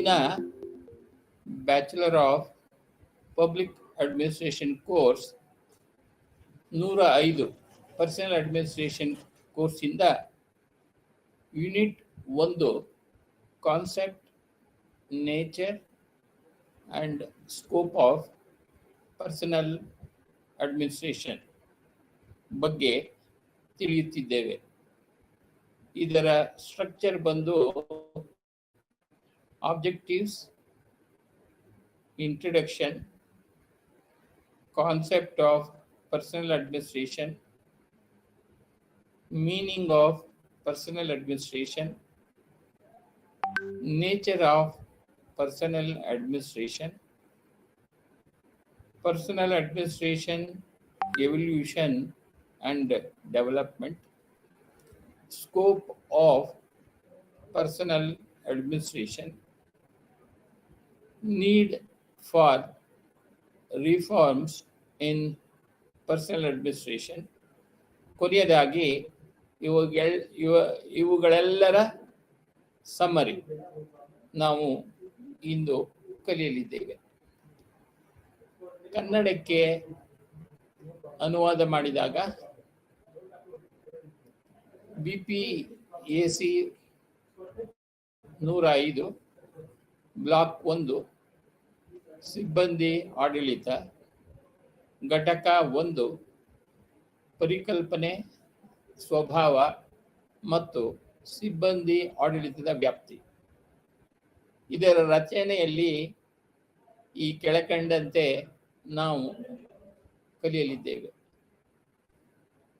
ಇನ್ನ bachelor of public administration course 105 personal administration ಕೋರ್ಸಿಂದ unit 1 concept, nature and scope of personal administration ಬಗ್ಗೆ ತಿಳಿಯುತ್ತಿದ್ದೇವೆ. ಇದರ ಸ್ಟ್ರಕ್ಚರ್ ಬಂದು objectives, introduction, concept of personal administration, meaning of personal administration, nature of personal administration, personal administration evolution and development, scope of personal administration, need for reforms in personal administration. ಕೊನೆಯದಾಗಿ ಇವುಗಳೆಲ್ಲರ summary ನಾವು ಇಂದು ಕಲಿಯಲಿದ್ದೇವೆ. ಕನ್ನಡಕ್ಕೆ ಅನುವಾದ ಮಾಡಿದಾಗ BPAC 105 block 1 ಸಿಬ್ಬಂದಿ ಆಡಳಿತ, ಘಟಕ 1 ಪರಿಕಲ್ಪನೆ, ಸ್ವಭಾವ ಮತ್ತು ಸಿಬ್ಬಂದಿ ಆಡಳಿತದ ವ್ಯಾಪ್ತಿ. ಇದರ ರಚನೆಯಲ್ಲಿ ಈ ಕೆಳಕಂಡಂತೆ ನಾವು ಕಲಿಯಲಿದ್ದೇವೆ.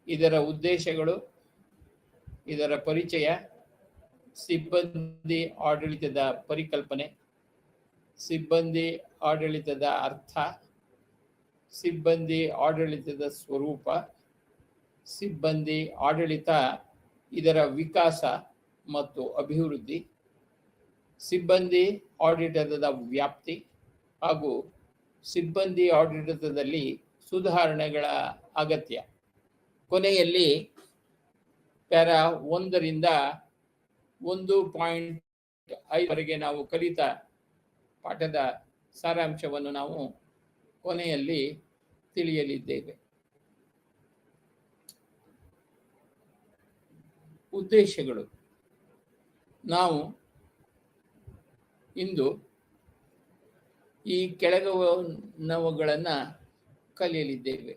ಇದರ ಉದ್ದೇಶಗಳು, ಇದರ ಪರಿಚಯ, ಸಿಬ್ಬಂದಿ ಆಡಳಿತದ ಪರಿಕಲ್ಪನೆ, ಸಿಬ್ಬಂದಿ ಆಡಳಿತದ ಅರ್ಥ, ಸಿಬ್ಬಂದಿ ಆಡಳಿತದ ಸ್ವರೂಪ, ಸಿಬ್ಬಂದಿ ಆಡಳಿತ, ಇದರ ವಿಕಾಸ ಮತ್ತು ಅಭಿವೃದ್ಧಿ, ಸಿಬ್ಬಂದಿ ಆಡಳಿತದ ವ್ಯಾಪ್ತಿ ಹಾಗೂ ಸಿಬ್ಬಂದಿ ಆಡಳಿತದಲ್ಲಿ ಸುಧಾರಣೆಗಳ ಅಗತ್ಯ. ಕೊನೆಯಲ್ಲಿ ಪ್ಯಾರಾ 1 ರಿಂದ 1.5 ವರೆಗೆ ನಾವು ಕಲಿತ ಪಾಠದ ಸಾರಾಂಶವನ್ನು ನಾವು ಕೊನೆಯಲ್ಲಿ ತಿಳಿಯಲಿದ್ದೇವೆ. ಉದ್ದೇಶಗಳು. ನಾವು ಇಂದು ಈ ಕೆಳಗಿನವುಗಳನ್ನು ಕಲಿಯಲಿದ್ದೇವೆ.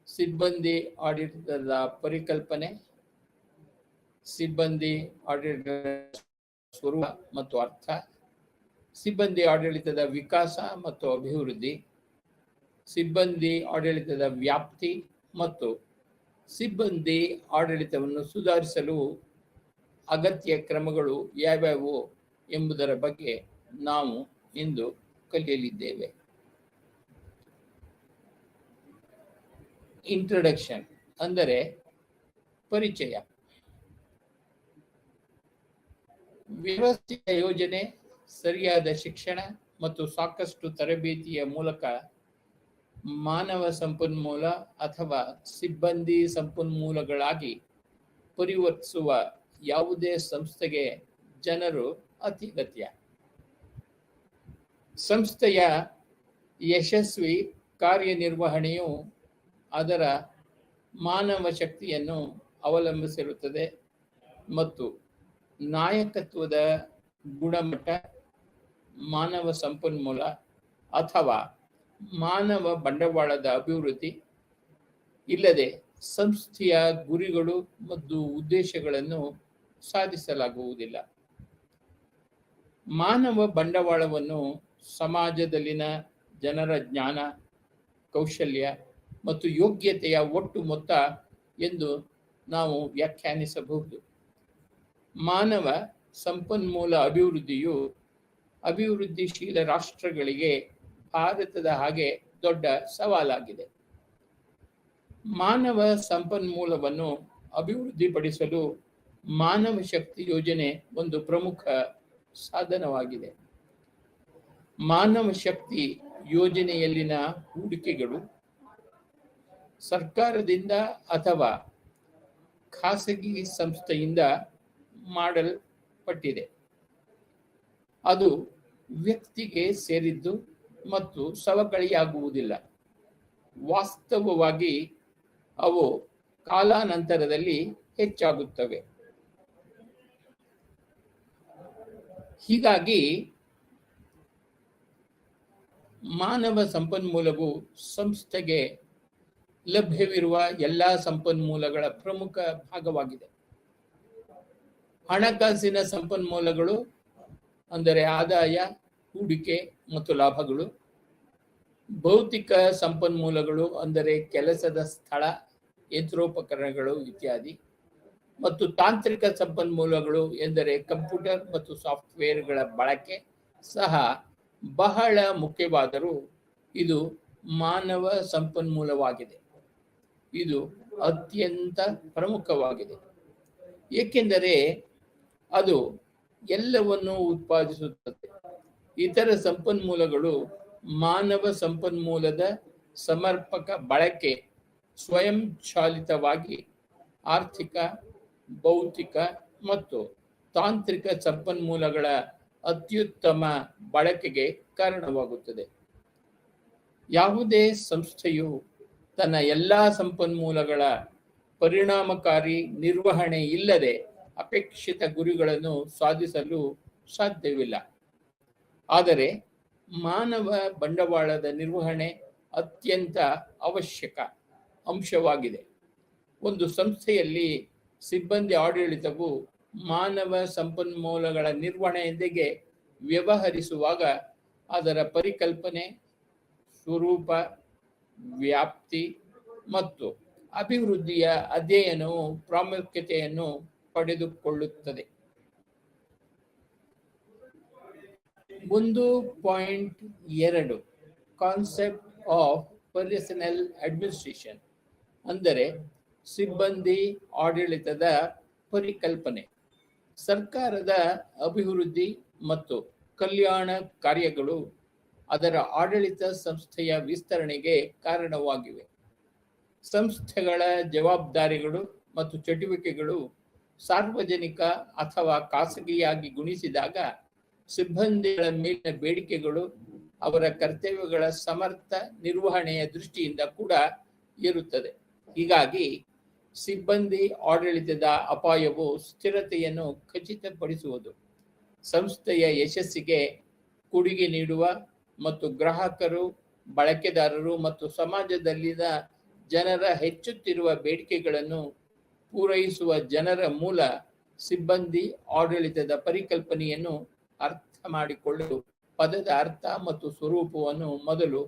ಸಿಬ್ಬಂದಿ ಆಡಳಿತದ ಪರಿಕಲ್ಪನೆ, ಸಿಬ್ಬಂದಿ ಆಡಳಿತದ ಸ್ವರೂಪ ಮತ್ತು ಅರ್ಥ, ಸಿಬ್ಬಂದಿ ಆಡಳಿತದ ವಿಕಾಸ ಮತ್ತು ಅಭಿವೃದ್ಧಿ, ಸಿಬ್ಬಂದಿ ಆಡಳಿತದ ವ್ಯಾಪ್ತಿ ಮತ್ತು ಸಿಬ್ಬಂದಿ ಆಡಳಿತವನ್ನು ಸುಧಾರಿಸಲು ಅಗತ್ಯ ಕ್ರಮಗಳು ಯಾವ್ಯಾವು ಎಂಬುದರ ಬಗ್ಗೆ ನಾವು ಇಂದು ಕಲಿಯಲಿದ್ದೇವೆ. ಇಂಟ್ರಡಕ್ಷನ್ ಅಂದರೆ ಪರಿಚಯ. ವ್ಯವಸ್ಥಿತ ಯೋಜನೆ, ಸರಿಯಾದ ಶಿಕ್ಷಣ ಮತ್ತು ಸಾಕಷ್ಟು ತರಬೇತಿಯ ಮೂಲಕ ಮಾನವ ಸಂಪನ್ಮೂಲ ಅಥವಾ ಸಿಬ್ಬಂದಿ ಸಂಪನ್ಮೂಲಗಳಾಗಿ ಪರಿವರ್ತಿಸುವ ಯಾವುದೇ ಸಂಸ್ಥೆಗೆ ಜನರು ಅತ್ಯಗತ್ಯ. ಸಂಸ್ಥೆಯ ಯಶಸ್ವಿ ಕಾರ್ಯನಿರ್ವಹಣೆಯು ಅದರ ಮಾನವ ಶಕ್ತಿಯನ್ನು ಅವಲಂಬಿಸಿರುತ್ತದೆ ಮತ್ತು ನಾಯಕತ್ವದ ಗುಣಮಟ್ಟ, ಮಾನವ ಸಂಪನ್ಮೂಲ ಅಥವಾ ಮಾನವ ಬಂಡವಾಳದ ಅಭಿವೃದ್ಧಿ ಇಲ್ಲದೆ ಸಂಸ್ಥೆಯ ಗುರಿಗಳು ಮತ್ತು ಉದ್ದೇಶಗಳನ್ನು ಸಾಧಿಸಲಾಗುವುದಿಲ್ಲ. ಮಾನವ ಬಂಡವಾಳವನ್ನು ಸಮಾಜದಲ್ಲಿನ ಜನರ ಜ್ಞಾನ, ಕೌಶಲ್ಯ ಮತ್ತು ಯೋಗ್ಯತೆಯ ಒಟ್ಟು ಮೊತ್ತ ಎಂದು ನಾವು ವ್ಯಾಖ್ಯಾನಿಸಬಹುದು. ಮಾನವ ಸಂಪನ್ಮೂಲ ಅಭಿವೃದ್ಧಿಯು ಅಭಿವೃದ್ಧಿಶೀಲ ರಾಷ್ಟ್ರಗಳಿಗೆ ಭಾರತದ ಹಾಗೆ ದೊಡ್ಡ ಸವಾಲಾಗಿದೆ. ಮಾನವ ಸಂಪನ್ಮೂಲವನ್ನು ಅಭಿವೃದ್ಧಿಪಡಿಸಲು ಮಾನವ ಶಕ್ತಿ ಯೋಜನೆ ಒಂದು ಪ್ರಮುಖ ಸಾಧನವಾಗಿದೆ. ಮಾನವ ಶಕ್ತಿ ಯೋಜನೆಯಲ್ಲಿನ ಹೂಡಿಕೆಗಳು ಸರ್ಕಾರದಿಂದ ಅಥವಾ ಖಾಸಗಿ ಸಂಸ್ಥೆಯಿಂದ ಮಾಡಲ್ಪಟ್ಟಿದೆ. ಅದು ವ್ಯಕ್ತಿಗೆ ಸೇರಿದ್ದು ಮತ್ತು ಸವಕಳಿಯಾಗುವುದಿಲ್ಲ. ವಾಸ್ತವವಾಗಿ ಅವು ಕಾಲಾನಂತರದಲ್ಲಿ ಹೆಚ್ಚಾಗುತ್ತವೆ. ಹೀಗಾಗಿ ಮಾನವ ಸಂಪನ್ಮೂಲವು ಸಂಸ್ಥೆಗೆ ಲಭ್ಯವಿರುವ ಎಲ್ಲ ಸಂಪನ್ಮೂಲಗಳ ಪ್ರಮುಖ ಭಾಗವಾಗಿದೆ. ಹಣಕಾಸಿನ ಸಂಪನ್ಮೂಲಗಳು ಅಂದರೆ ಆದಾಯ, ಹೂಡಿಕೆ ಮತ್ತು ಲಾಭಗಳು. ಭೌತಿಕ ಸಂಪನ್ಮೂಲಗಳು ಅಂದರೆ ಕೆಲಸದ ಸ್ಥಳ, ಯಂತ್ರೋಪಕರಣಗಳು ಇತ್ಯಾದಿ. ಮತ್ತು ತಾಂತ್ರಿಕ ಸಂಪನ್ಮೂಲಗಳು ಎಂದರೆ ಕಂಪ್ಯೂಟರ್ ಮತ್ತು ಸಾಫ್ಟ್ವೇರ್ಗಳ ಬಳಕೆ ಸಹ ಬಹಳ ಮುಖ್ಯವಾದರೂ ಇದು ಮಾನವ ಸಂಪನ್ಮೂಲವಾಗಿದೆ. ಇದು ಅತ್ಯಂತ ಪ್ರಮುಖವಾಗಿದೆ, ಏಕೆಂದರೆ ಅದು ಎಲ್ಲವನ್ನೂ ಉತ್ಪಾದಿಸುತ್ತದೆ. ಇತರ ಸಂಪನ್ಮೂಲಗಳು ಮಾನವ ಸಂಪನ್ಮೂಲದ ಸಮರ್ಪಕ ಬಳಕೆ ಸ್ವಯಂಚಾಲಿತವಾಗಿ ಆರ್ಥಿಕ, ಭೌತಿಕ ಮತ್ತು ತಾಂತ್ರಿಕ ಸಂಪನ್ಮೂಲಗಳ ಅತ್ಯುತ್ತಮ ಬಳಕೆಗೆ ಕಾರಣವಾಗುತ್ತದೆ. ಯಾವುದೇ ಸಂಸ್ಥೆಯು ತನ್ನ ಎಲ್ಲ ಸಂಪನ್ಮೂಲಗಳ ಪರಿಣಾಮಕಾರಿ ನಿರ್ವಹಣೆ ಇಲ್ಲದೆ ಅಪೇಕ್ಷಿತ ಗುರಿಗಳನ್ನು ಸಾಧಿಸಲು ಸಾಧ್ಯವಿಲ್ಲ. ಆದರೆ ಮಾನವ ಬಂಡವಾಳದ ನಿರ್ವಹಣೆ ಅತ್ಯಂತ ಅವಶ್ಯಕ ಅಂಶವಾಗಿದೆ. ಒಂದು ಸಂಸ್ಥೆಯಲ್ಲಿ ಸಿಬ್ಬಂದಿ ಆಡಳಿತವು ಮಾನವ ಸಂಪನ್ಮೂಲಗಳ ನಿರ್ವಹಣೆಯೊಂದಿಗೆ ವ್ಯವಹರಿಸುವಾಗ ಅದರ ಪರಿಕಲ್ಪನೆ, ಸ್ವರೂಪ, ವ್ಯಾಪ್ತಿ ಮತ್ತು ಅಭಿವೃದ್ಧಿಯ ಅಧ್ಯಯನವು ಪ್ರಾಮುಖ್ಯತೆಯನ್ನು ಪಡೆದುಕೊಳ್ಳುತ್ತದೆ. 1.2 ಕಾನ್ಸೆಪ್ಟ್ ಆಫ್ ಪರ್ಸನಲ್ ಅಡ್ಮಿನಿಸ್ಟ್ರೇಷನ್ ಅಂದರೆ ಸಿಬ್ಬಂದಿ ಆಡಳಿತದ ಪರಿಕಲ್ಪನೆ. ಸರ್ಕಾರದ ಅಭಿವೃದ್ಧಿ ಮತ್ತು ಕಲ್ಯಾಣ ಕಾರ್ಯಗಳು ಅದರ ಆಡಳಿತ ಸಂಸ್ಥೆಯ ವಿಸ್ತರಣೆಗೆ ಕಾರಣವಾಗಿವೆ. ಸಂಸ್ಥೆಗಳ ಜವಾಬ್ದಾರಿಗಳು ಮತ್ತು ಚಟುವಟಿಕೆಗಳು ಸಾರ್ವಜನಿಕ ಅಥವಾ ಖಾಸಗಿಯಾಗಿ ಗುಣಿಸಿದಾಗ ಸಿಬ್ಬಂದಿಗಳ ಮೇಲಿನ ಬೇಡಿಕೆಗಳು ಅವರ ಕರ್ತವ್ಯಗಳ ಸಮರ್ಥ ನಿರ್ವಹಣೆಯ ದೃಷ್ಟಿಯಿಂದ ಕೂಡ ಇರುತ್ತದೆ. ಹೀಗಾಗಿ ಸಿಬ್ಬಂದಿ ಆಡಳಿತದ ಅಪಾಯವು ಸ್ಥಿರತೆಯನ್ನು ಖಚಿತಪಡಿಸುವುದು, ಸಂಸ್ಥೆಯ ಯಶಸ್ಸಿಗೆ ಕೊಡುಗೆ ನೀಡುವ ಮತ್ತು ಗ್ರಾಹಕರು, ಬಳಕೆದಾರರು ಮತ್ತು ಸಮಾಜದಲ್ಲಿನ ಜನರ ಹೆಚ್ಚುತ್ತಿರುವ ಬೇಡಿಕೆಗಳನ್ನು ಪೂರೈಸುವ ಜನರ ಮೂಲ ಸಿಬ್ಬಂದಿ ಆಡಳಿತದ ಪರಿಕಲ್ಪನೆಯನ್ನು ಅರ್ಥ ಮಾಡಿಕೊಳ್ಳಲು ಪದದ ಅರ್ಥ ಮತ್ತು ಸ್ವರೂಪವನ್ನು ಮೊದಲು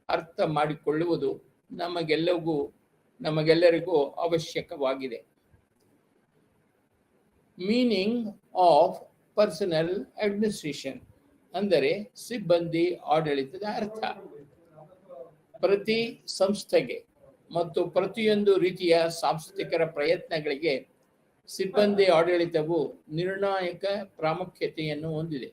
ಅರ್ಥ ಮಾಡಿಕೊಳ್ಳುವುದು ನಮಗೆಲ್ಲರಿಗೂ ಅವಶ್ಯಕವಾಗಿದೆ. ಮೀನಿಂಗ್ ಆಫ್ ಪರ್ಸನಲ್ ಅಡ್ಮಿನಿಸ್ಟ್ರೇಷನ್ ಅಂದರೆ ಸಿಬ್ಬಂದಿ ಆಡಳಿತದ ಅರ್ಥ. ಪ್ರತಿ ಸಂಸ್ಥೆಗೆ ಮತ್ತು ಪ್ರತಿಯೊಂದು ರೀತಿಯ ಸಾಂಸ್ಥಿಕ ಪ್ರಯತ್ನಗಳಿಗೆ ಸಿಬ್ಬಂದಿ ಆಡಳಿತವು ನಿರ್ಣಾಯಕ ಪ್ರಾಮುಖ್ಯತೆಯನ್ನು ಹೊಂದಿದೆ.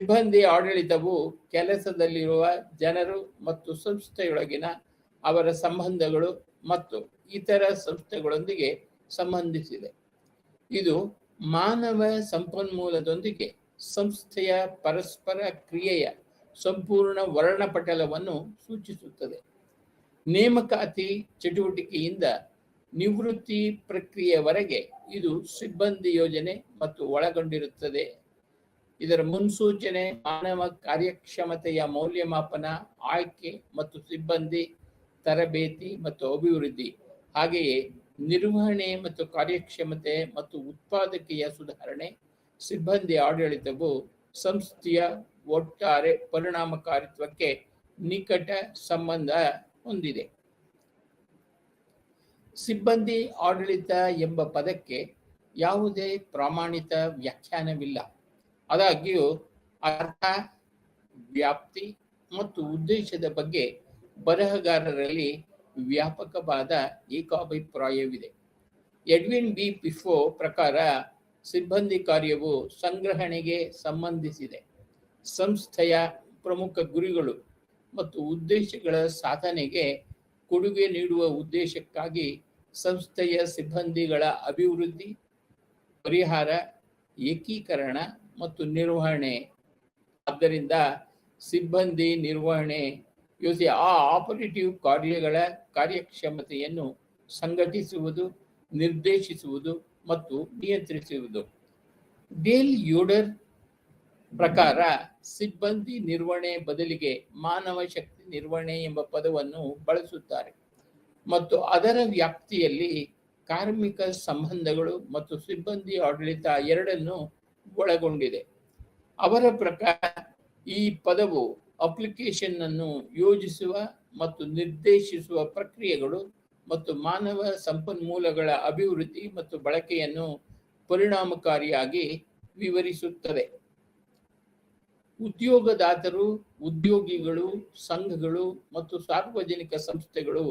ಸಿಬ್ಬಂದಿ ಆಡಳಿತವು ಕೆಲಸದಲ್ಲಿರುವ ಜನರು ಮತ್ತು ಸಂಸ್ಥೆಯೊಳಗಿನ ಅವರ ಸಂಬಂಧಗಳು ಮತ್ತು ಇತರ ಸಂಸ್ಥೆಗಳೊಂದಿಗೆ ಸಂಬಂಧಿಸಿದೆ. ಇದು ಮಾನವ ಸಂಪನ್ಮೂಲದೊಂದಿಗೆ ಸಂಸ್ಥೆಯ ಪರಸ್ಪರ ಕ್ರಿಯೆಯ ಸಂಪೂರ್ಣ ವರ್ಣಪಟಲವನ್ನು ಸೂಚಿಸುತ್ತದೆ. ನೇಮಕಾತಿ ಚಟುವಟಿಕೆಯಿಂದ ನಿವೃತ್ತಿ ಪ್ರಕ್ರಿಯೆಯವರೆಗೆ ಇದು ಸಿಬ್ಬಂದಿ ಯೋಜನೆ ಮತ್ತು ಒಳಗೊಂಡಿರುತ್ತದೆ. ಇದರ ಮುನ್ಸೂಚನೆ, ಮಾನವ ಕಾರ್ಯಕ್ಷಮತೆಯ ಮೌಲ್ಯಮಾಪನ, ಆಯ್ಕೆ ಮತ್ತು ಸಿಬ್ಬಂದಿ ತರಬೇತಿ ಮತ್ತು ಅಭಿವೃದ್ಧಿ, ಹಾಗೆಯೇ ನಿರ್ವಹಣೆ ಮತ್ತು ಕಾರ್ಯಕ್ಷಮತೆ ಮತ್ತು ಉತ್ಪಾದಕೆಯ ಸುಧಾರಣೆ. ಸಿಬ್ಬಂದಿ ಆಡಳಿತವು ಸಂಸ್ಥೆಯ ಒಟ್ಟಾರೆ ಪರಿಣಾಮಕಾರಿತ್ವಕ್ಕೆ ನಿಕಟ ಸಂಬಂಧ ಹೊಂದಿದೆ. ಸಿಬ್ಬಂದಿ ಆಡಳಿತ ಎಂಬ ಪದಕ್ಕೆ ಯಾವುದೇ ಪ್ರಮಾಣಿತ ವ್ಯಾಖ್ಯಾನವಿಲ್ಲ. ಆದಾಗ್ಯೂ ಅರ್ಥ, ವ್ಯಾಪ್ತಿ ಮತ್ತು ಉದ್ದೇಶದ ಬಗ್ಗೆ ಬರಹಗಾರರಲ್ಲಿ ವ್ಯಾಪಕವಾದ ಏಕಾಭಿಪ್ರಾಯವಿದೆ. ಎಡ್ವಿನ್ ಬಿ ಪಿಫೋ ಪ್ರಕಾರ ಸಿಬ್ಬಂದಿ ಕಾರ್ಯವು ಸಂಗ್ರಹಣೆಗೆ ಸಂಬಂಧಿಸಿದೆ. ಸಂಸ್ಥೆಯ ಪ್ರಮುಖ ಗುರಿಗಳು ಮತ್ತು ಉದ್ದೇಶಗಳ ಸಾಧನೆಗೆ ಕೊಡುಗೆ ನೀಡುವ ಉದ್ದೇಶಕ್ಕಾಗಿ ಸಂಸ್ಥೆಯ ಸಿಬ್ಬಂದಿಗಳ ಅಭಿವೃದ್ಧಿ, ಪರಿಹಾರ, ಏಕೀಕರಣ ಮತ್ತು ನಿರ್ವಹಣೆ. ಆದ್ದರಿಂದ ಸಿಬ್ಬಂದಿ ನಿರ್ವಹಣೆ ಯೋಜನೆ ಆ ಆಪರೇಟಿವ್ ಕಾರ್ಯಗಳ ಕಾರ್ಯಕ್ಷಮತೆಯನ್ನು ಸಂಘಟಿಸುವುದು, ನಿರ್ದೇಶಿಸುವುದು ಮತ್ತು ನಿಯಂತ್ರಿಸುವುದು. ಡೇಲ್ ಯೋಡರ್ ಪ್ರಕಾರ ಸಿಬ್ಬಂದಿ ನಿರ್ವಹಣೆ ಬದಲಿಗೆ ಮಾನವ ಶಕ್ತಿ ನಿರ್ವಹಣೆ ಎಂಬ ಪದವನ್ನು ಬಳಸುತ್ತಾರೆ ಮತ್ತು ಅದರ ವ್ಯಾಪ್ತಿಯಲ್ಲಿ ಕಾರ್ಮಿಕ ಸಂಬಂಧಗಳು ಮತ್ತು ಸಿಬ್ಬಂದಿ ಆಡಳಿತ ಎರಡನ್ನು ಒಳಗೊಂಡಿದೆ. ಅವರ ಪ್ರಕಾರ ಈ ಪದವು ಅಪ್ಲಿಕೇಶನ್ ಅನ್ನು ಯೋಜಿಸುವ ಮತ್ತು ನಿರ್ದೇಶಿಸುವ ಪ್ರಕ್ರಿಯೆಗಳು ಮತ್ತು ಮಾನವ ಸಂಪನ್ಮೂಲಗಳ ಅಭಿವೃದ್ಧಿ ಮತ್ತು ಬಳಕೆಯನ್ನು ಪರಿಣಾಮಕಾರಿಯಾಗಿ ವಿವರಿಸುತ್ತದೆ. ಉದ್ಯೋಗದಾತರು, ಉದ್ಯೋಗಿಗಳು, ಸಂಘಗಳು ಮತ್ತು ಸಾರ್ವಜನಿಕ ಸಂಸ್ಥೆಗಳು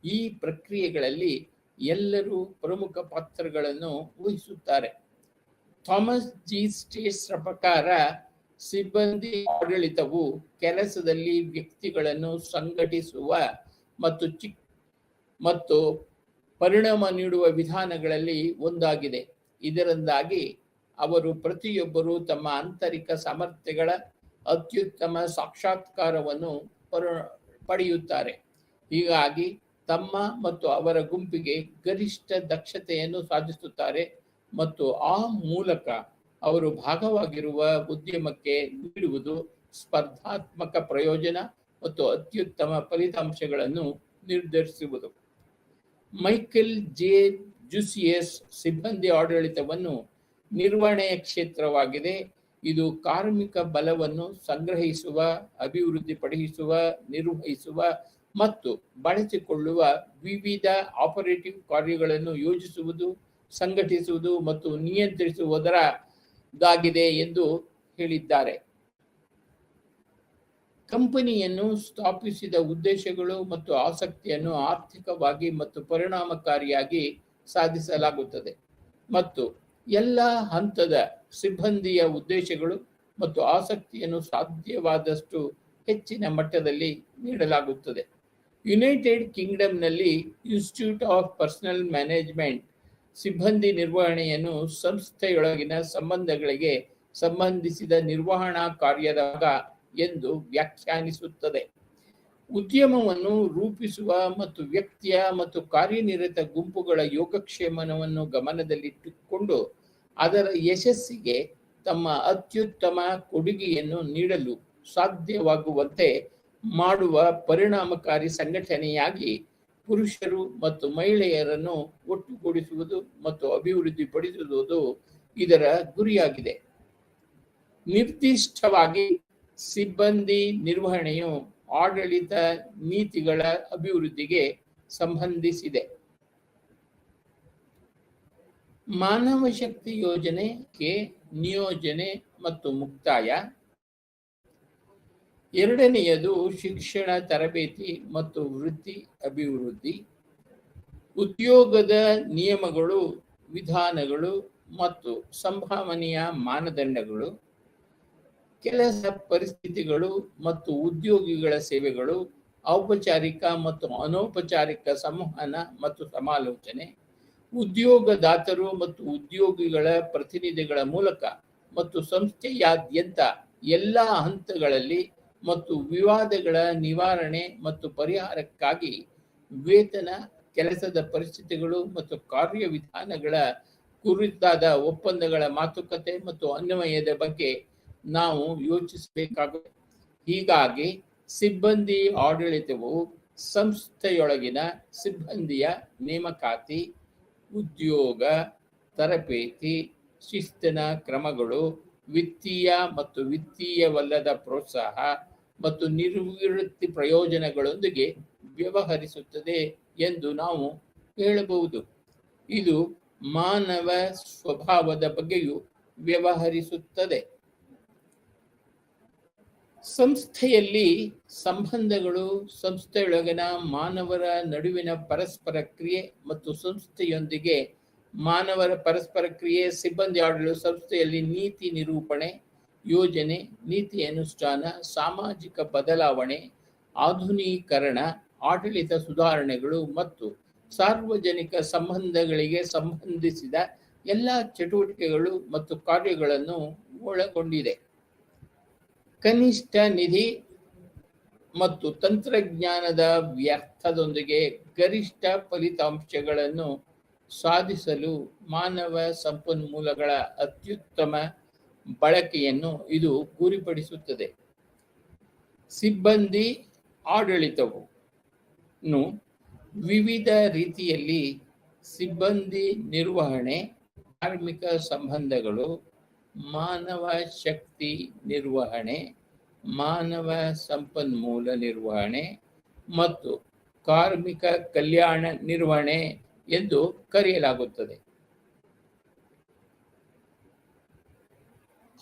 ಈ ಪ್ರಕ್ರಿಯೆಗಳಲ್ಲಿ ಎಲ್ಲರೂ ಪ್ರಮುಖ ಪಾತ್ರಗಳನ್ನು ವಹಿಸುತ್ತಾರೆ. ಥಾಮಸ್ ಜಿ ಸ್ಟೇಟ್ಸ್ರ ಪ್ರಕಾರ ಸಿಬ್ಬಂದಿ ಆಡಳಿತವು ಕೆಲಸದಲ್ಲಿ ವ್ಯಕ್ತಿಗಳನ್ನು ಸಂಘಟಿಸುವ ಮತ್ತು ಪರಿಣಾಮ ನೀಡುವ ವಿಧಾನಗಳಲ್ಲಿ ಒಂದಾಗಿದೆ. ಇದರಿಂದಾಗಿ ಅವರು ಪ್ರತಿಯೊಬ್ಬರೂ ತಮ್ಮ ಆಂತರಿಕ ಸಾಮರ್ಥ್ಯಗಳ ಅತ್ಯುತ್ತಮ ಸಾಕ್ಷಾತ್ಕಾರವನ್ನು ಪಡೆಯುತ್ತಾರೆ. ಹೀಗಾಗಿ ತಮ್ಮ ಮತ್ತು ಅವರ ಗುಂಪಿಗೆ ಗರಿಷ್ಠ ದಕ್ಷತೆಯನ್ನು ಸಾಧಿಸುತ್ತಾರೆ ಮತ್ತು ಆ ಮೂಲಕ ಅವರು ಭಾಗವಾಗಿರುವ ಉದ್ಯಮಕ್ಕೆ ನೀಡುವುದು ಸ್ಪರ್ಧಾತ್ಮಕ ಪ್ರಯೋಜನ ಮತ್ತು ಅತ್ಯುತ್ತಮ ಫಲಿತಾಂಶಗಳನ್ನು ನಿರ್ಧರಿಸುವುದು. ಮೈಕೆಲ್ ಜೆ ಜುಸಿಯಸ್ ಸಿಬ್ಬಂದಿ ಆಡಳಿತವನ್ನು ನಿರ್ವಹಣೆಯ ಕ್ಷೇತ್ರವಾಗಿದೆ. ಇದು ಕಾರ್ಮಿಕ ಬಲವನ್ನು ಸಂಗ್ರಹಿಸುವ, ಅಭಿವೃದ್ಧಿಪಡಿಸುವ, ನಿರ್ವಹಿಸುವ ಮತ್ತು ಬಳಸಿಕೊಳ್ಳುವ ವಿವಿಧ ಆಪರೇಟಿವ್ ಕಾರ್ಯಗಳನ್ನು ಯೋಜಿಸುವುದು, ಸಂಘಟಿಸುವುದು ಮತ್ತು ನಿಯಂತ್ರಿಸುವುದರದಾಗಿದೆ ಎಂದು ಹೇಳಿದ್ದಾರೆ. ಕಂಪನಿಯನ್ನು ಸ್ಥಾಪಿಸಿದ ಉದ್ದೇಶಗಳು ಮತ್ತು ಆಸಕ್ತಿಯನ್ನು ಆರ್ಥಿಕವಾಗಿ ಮತ್ತು ಪರಿಣಾಮಕಾರಿಯಾಗಿ ಸಾಧಿಸಲಾಗುತ್ತದೆ ಮತ್ತು ಎಲ್ಲ ಹಂತದ ಸಿಬ್ಬಂದಿಯ ಉದ್ದೇಶಗಳು ಮತ್ತು ಆಸಕ್ತಿಯನ್ನು ಸಾಧ್ಯವಾದಷ್ಟು ಹೆಚ್ಚಿನ ಮಟ್ಟದಲ್ಲಿ ನೀಡಲಾಗುತ್ತದೆ. ಯುನೈಟೆಡ್ ಕಿಂಗ್ಡಮ್ನಲ್ಲಿ ಇನ್ಸ್ಟಿಟ್ಯೂಟ್ ಆಫ್ ಪರ್ಸನಲ್ ಮ್ಯಾನೇಜ್ಮೆಂಟ್ ಸಿಬ್ಬಂದಿ ನಿರ್ವಹಣೆಯನ್ನು ಸಂಸ್ಥೆಯೊಳಗಿನ ಸಂಬಂಧಗಳಿಗೆ ಸಂಬಂಧಿಸಿದ ನಿರ್ವಹಣಾ ಕಾರ್ಯದಾಗ ಎಂದು ವ್ಯಾಖ್ಯಾನಿಸುತ್ತದೆ. ಉದ್ಯಮವನ್ನು ರೂಪಿಸುವ ಮತ್ತು ವ್ಯಕ್ತಿಯ ಮತ್ತು ಕಾರ್ಯನಿರತ ಗುಂಪುಗಳ ಯೋಗಕ್ಷೇಮವನ್ನು ಗಮನದಲ್ಲಿಟ್ಟುಕೊಂಡು ಅದರ ಯಶಸ್ಸಿಗೆ ತಮ್ಮ ಅತ್ಯುತ್ತಮ ಕೊಡುಗೆಯನ್ನು ನೀಡಲು ಸಾಧ್ಯವಾಗುವಂತೆ ಮಾಡುವ ಪರಿಣಾಮಕಾರಿ ಸಂಘಟನೆಯಾಗಿ ಪುರುಷರು ಮತ್ತು ಮಹಿಳೆಯರನ್ನು ಒಟ್ಟುಗೂಡಿಸುವುದು ಮತ್ತು ಅಭಿವೃದ್ಧಿಪಡಿಸುವುದು ಇದರ ಗುರಿಯಾಗಿದೆ. ನಿರ್ದಿಷ್ಟವಾಗಿ ಸಿಬ್ಬಂದಿ ನಿರ್ವಹಣೆಯು ಆಡಳಿತ ನೀತಿಗಳ ಅಭಿವೃದ್ಧಿಗೆ ಸಂಬಂಧಿಸಿದೆ. ಮಾನವ ಶಕ್ತಿ ಯೋಜನೆಗೆ ನಿಯೋಜನೆ ಮತ್ತು ಮುಕ್ತಾಯ. ಎರಡನೆಯದು ಶಿಕ್ಷಣ, ತರಬೇತಿ ಮತ್ತು ವೃತ್ತಿ ಅಭಿವೃದ್ಧಿ. ಉದ್ಯೋಗದ ನಿಯಮಗಳು, ವಿಧಾನಗಳು ಮತ್ತು ಸಂಭಾವನೆಯ ಮಾನದಂಡಗಳು. ಕೆಲಸ ಪರಿಸ್ಥಿತಿಗಳು ಮತ್ತು ಉದ್ಯೋಗಿಗಳ ಸೇವೆಗಳು. ಔಪಚಾರಿಕ ಮತ್ತು ಅನೌಪಚಾರಿಕ ಸಂವಹನ ಮತ್ತು ಸಮಾಲೋಚನೆ. ಉದ್ಯೋಗದಾತರು ಮತ್ತು ಉದ್ಯೋಗಿಗಳ ಪ್ರತಿನಿಧಿಗಳ ಮೂಲಕ ಮತ್ತು ಸಂಸ್ಥೆಯಾದ್ಯಂತ ಎಲ್ಲ ಹಂತಗಳಲ್ಲಿ ಮತ್ತು ವಿವಾದಗಳ ನಿವಾರಣೆ ಮತ್ತು ಪರಿಹಾರಕ್ಕಾಗಿ ವೇತನ, ಕೆಲಸದ ಪರಿಸ್ಥಿತಿಗಳು ಮತ್ತು ಕಾರ್ಯವಿಧಾನಗಳ ಕುರಿತಾದ ಒಪ್ಪಂದಗಳ ಮಾತುಕತೆ ಮತ್ತು ಅನ್ವಯದ ಬಗ್ಗೆ ನಾವು ಯೋಚಿಸಬೇಕಾಗುತ್ತದೆ. ಹೀಗಾಗಿ ಸಿಬ್ಬಂದಿ ಆಡಳಿತವು ಸಂಸ್ಥೆಯೊಳಗಿನ ಸಿಬ್ಬಂದಿಯ ನೇಮಕಾತಿ, ಉದ್ಯೋಗ, ತರಬೇತಿ, ಶಿಸ್ತಿನ ಕ್ರಮಗಳು, ವಿತ್ತೀಯ ಮತ್ತು ವಿತ್ತೀಯವಲ್ಲದ ಪ್ರೋತ್ಸಾಹ ಮತ್ತು ನಿವೃತ್ತಿ ಪ್ರಯೋಜನಗಳೊಂದಿಗೆ ವ್ಯವಹರಿಸುತ್ತದೆ ಎಂದು ನಾವು ಹೇಳಬಹುದು. ಇದು ಮಾನವ ಸ್ವಭಾವದ ಬಗ್ಗೆಯೂ ವ್ಯವಹರಿಸುತ್ತದೆ. ಸಂಸ್ಥೆಯಲ್ಲಿ ಸಂಬಂಧಗಳು ಸಂಸ್ಥೆಯೊಳಗಿನ ಮಾನವರ ನಡುವಿನ ಪರಸ್ಪರ ಕ್ರಿಯೆ ಮತ್ತು ಸಂಸ್ಥೆಯೊಂದಿಗೆ ಮಾನವರ ಪರಸ್ಪರ ಕ್ರಿಯೆ. ಸಿಬ್ಬಂದಿ ಆಡಳಿತ ಸಂಸ್ಥೆಯಲ್ಲಿ ನೀತಿ ನಿರೂಪಣೆ, ಯೋಜನೆ, ನೀತಿ ಅನುಷ್ಠಾನ, ಸಾಮಾಜಿಕ ಬದಲಾವಣೆ, ಆಧುನೀಕರಣ, ಆಡಳಿತ ಸುಧಾರಣೆಗಳು ಮತ್ತು ಸಾರ್ವಜನಿಕ ಸಂಬಂಧಗಳಿಗೆ ಸಂಬಂಧಿಸಿದ ಎಲ್ಲ ಚಟುವಟಿಕೆಗಳು ಮತ್ತು ಕಾರ್ಯಗಳನ್ನು ಒಳಗೊಂಡಿದೆ. ಕನಿಷ್ಠ ನಿಧಿ ಮತ್ತು ತಂತ್ರಜ್ಞಾನದ ವ್ಯರ್ಥದೊಂದಿಗೆ ಗರಿಷ್ಠ ಫಲಿತಾಂಶಗಳನ್ನು ಸಾಧಿಸಲು ಮಾನವ ಸಂಪನ್ಮೂಲಗಳ ಅತ್ಯುತ್ತಮ ಬಳಕೆಯನ್ನು ಇದು ಗುರಿಪಡಿಸುತ್ತದೆ. ಸಿಬ್ಬಂದಿ ಆಡಳಿತವನ್ನು ವಿವಿಧ ರೀತಿಯಲ್ಲಿ ಸಿಬ್ಬಂದಿ ನಿರ್ವಹಣೆ, ಕಾರ್ಮಿಕ ಸಂಬಂಧಗಳು, ಮಾನವ ಶಕ್ತಿ ನಿರ್ವಹಣೆ, ಮಾನವ ಸಂಪನ್ಮೂಲ ನಿರ್ವಹಣೆ ಮತ್ತು ಕಾರ್ಮಿಕ ಕಲ್ಯಾಣ ನಿರ್ವಹಣೆ ಎಂದು ಕರೆಯಲಾಗುತ್ತದೆ.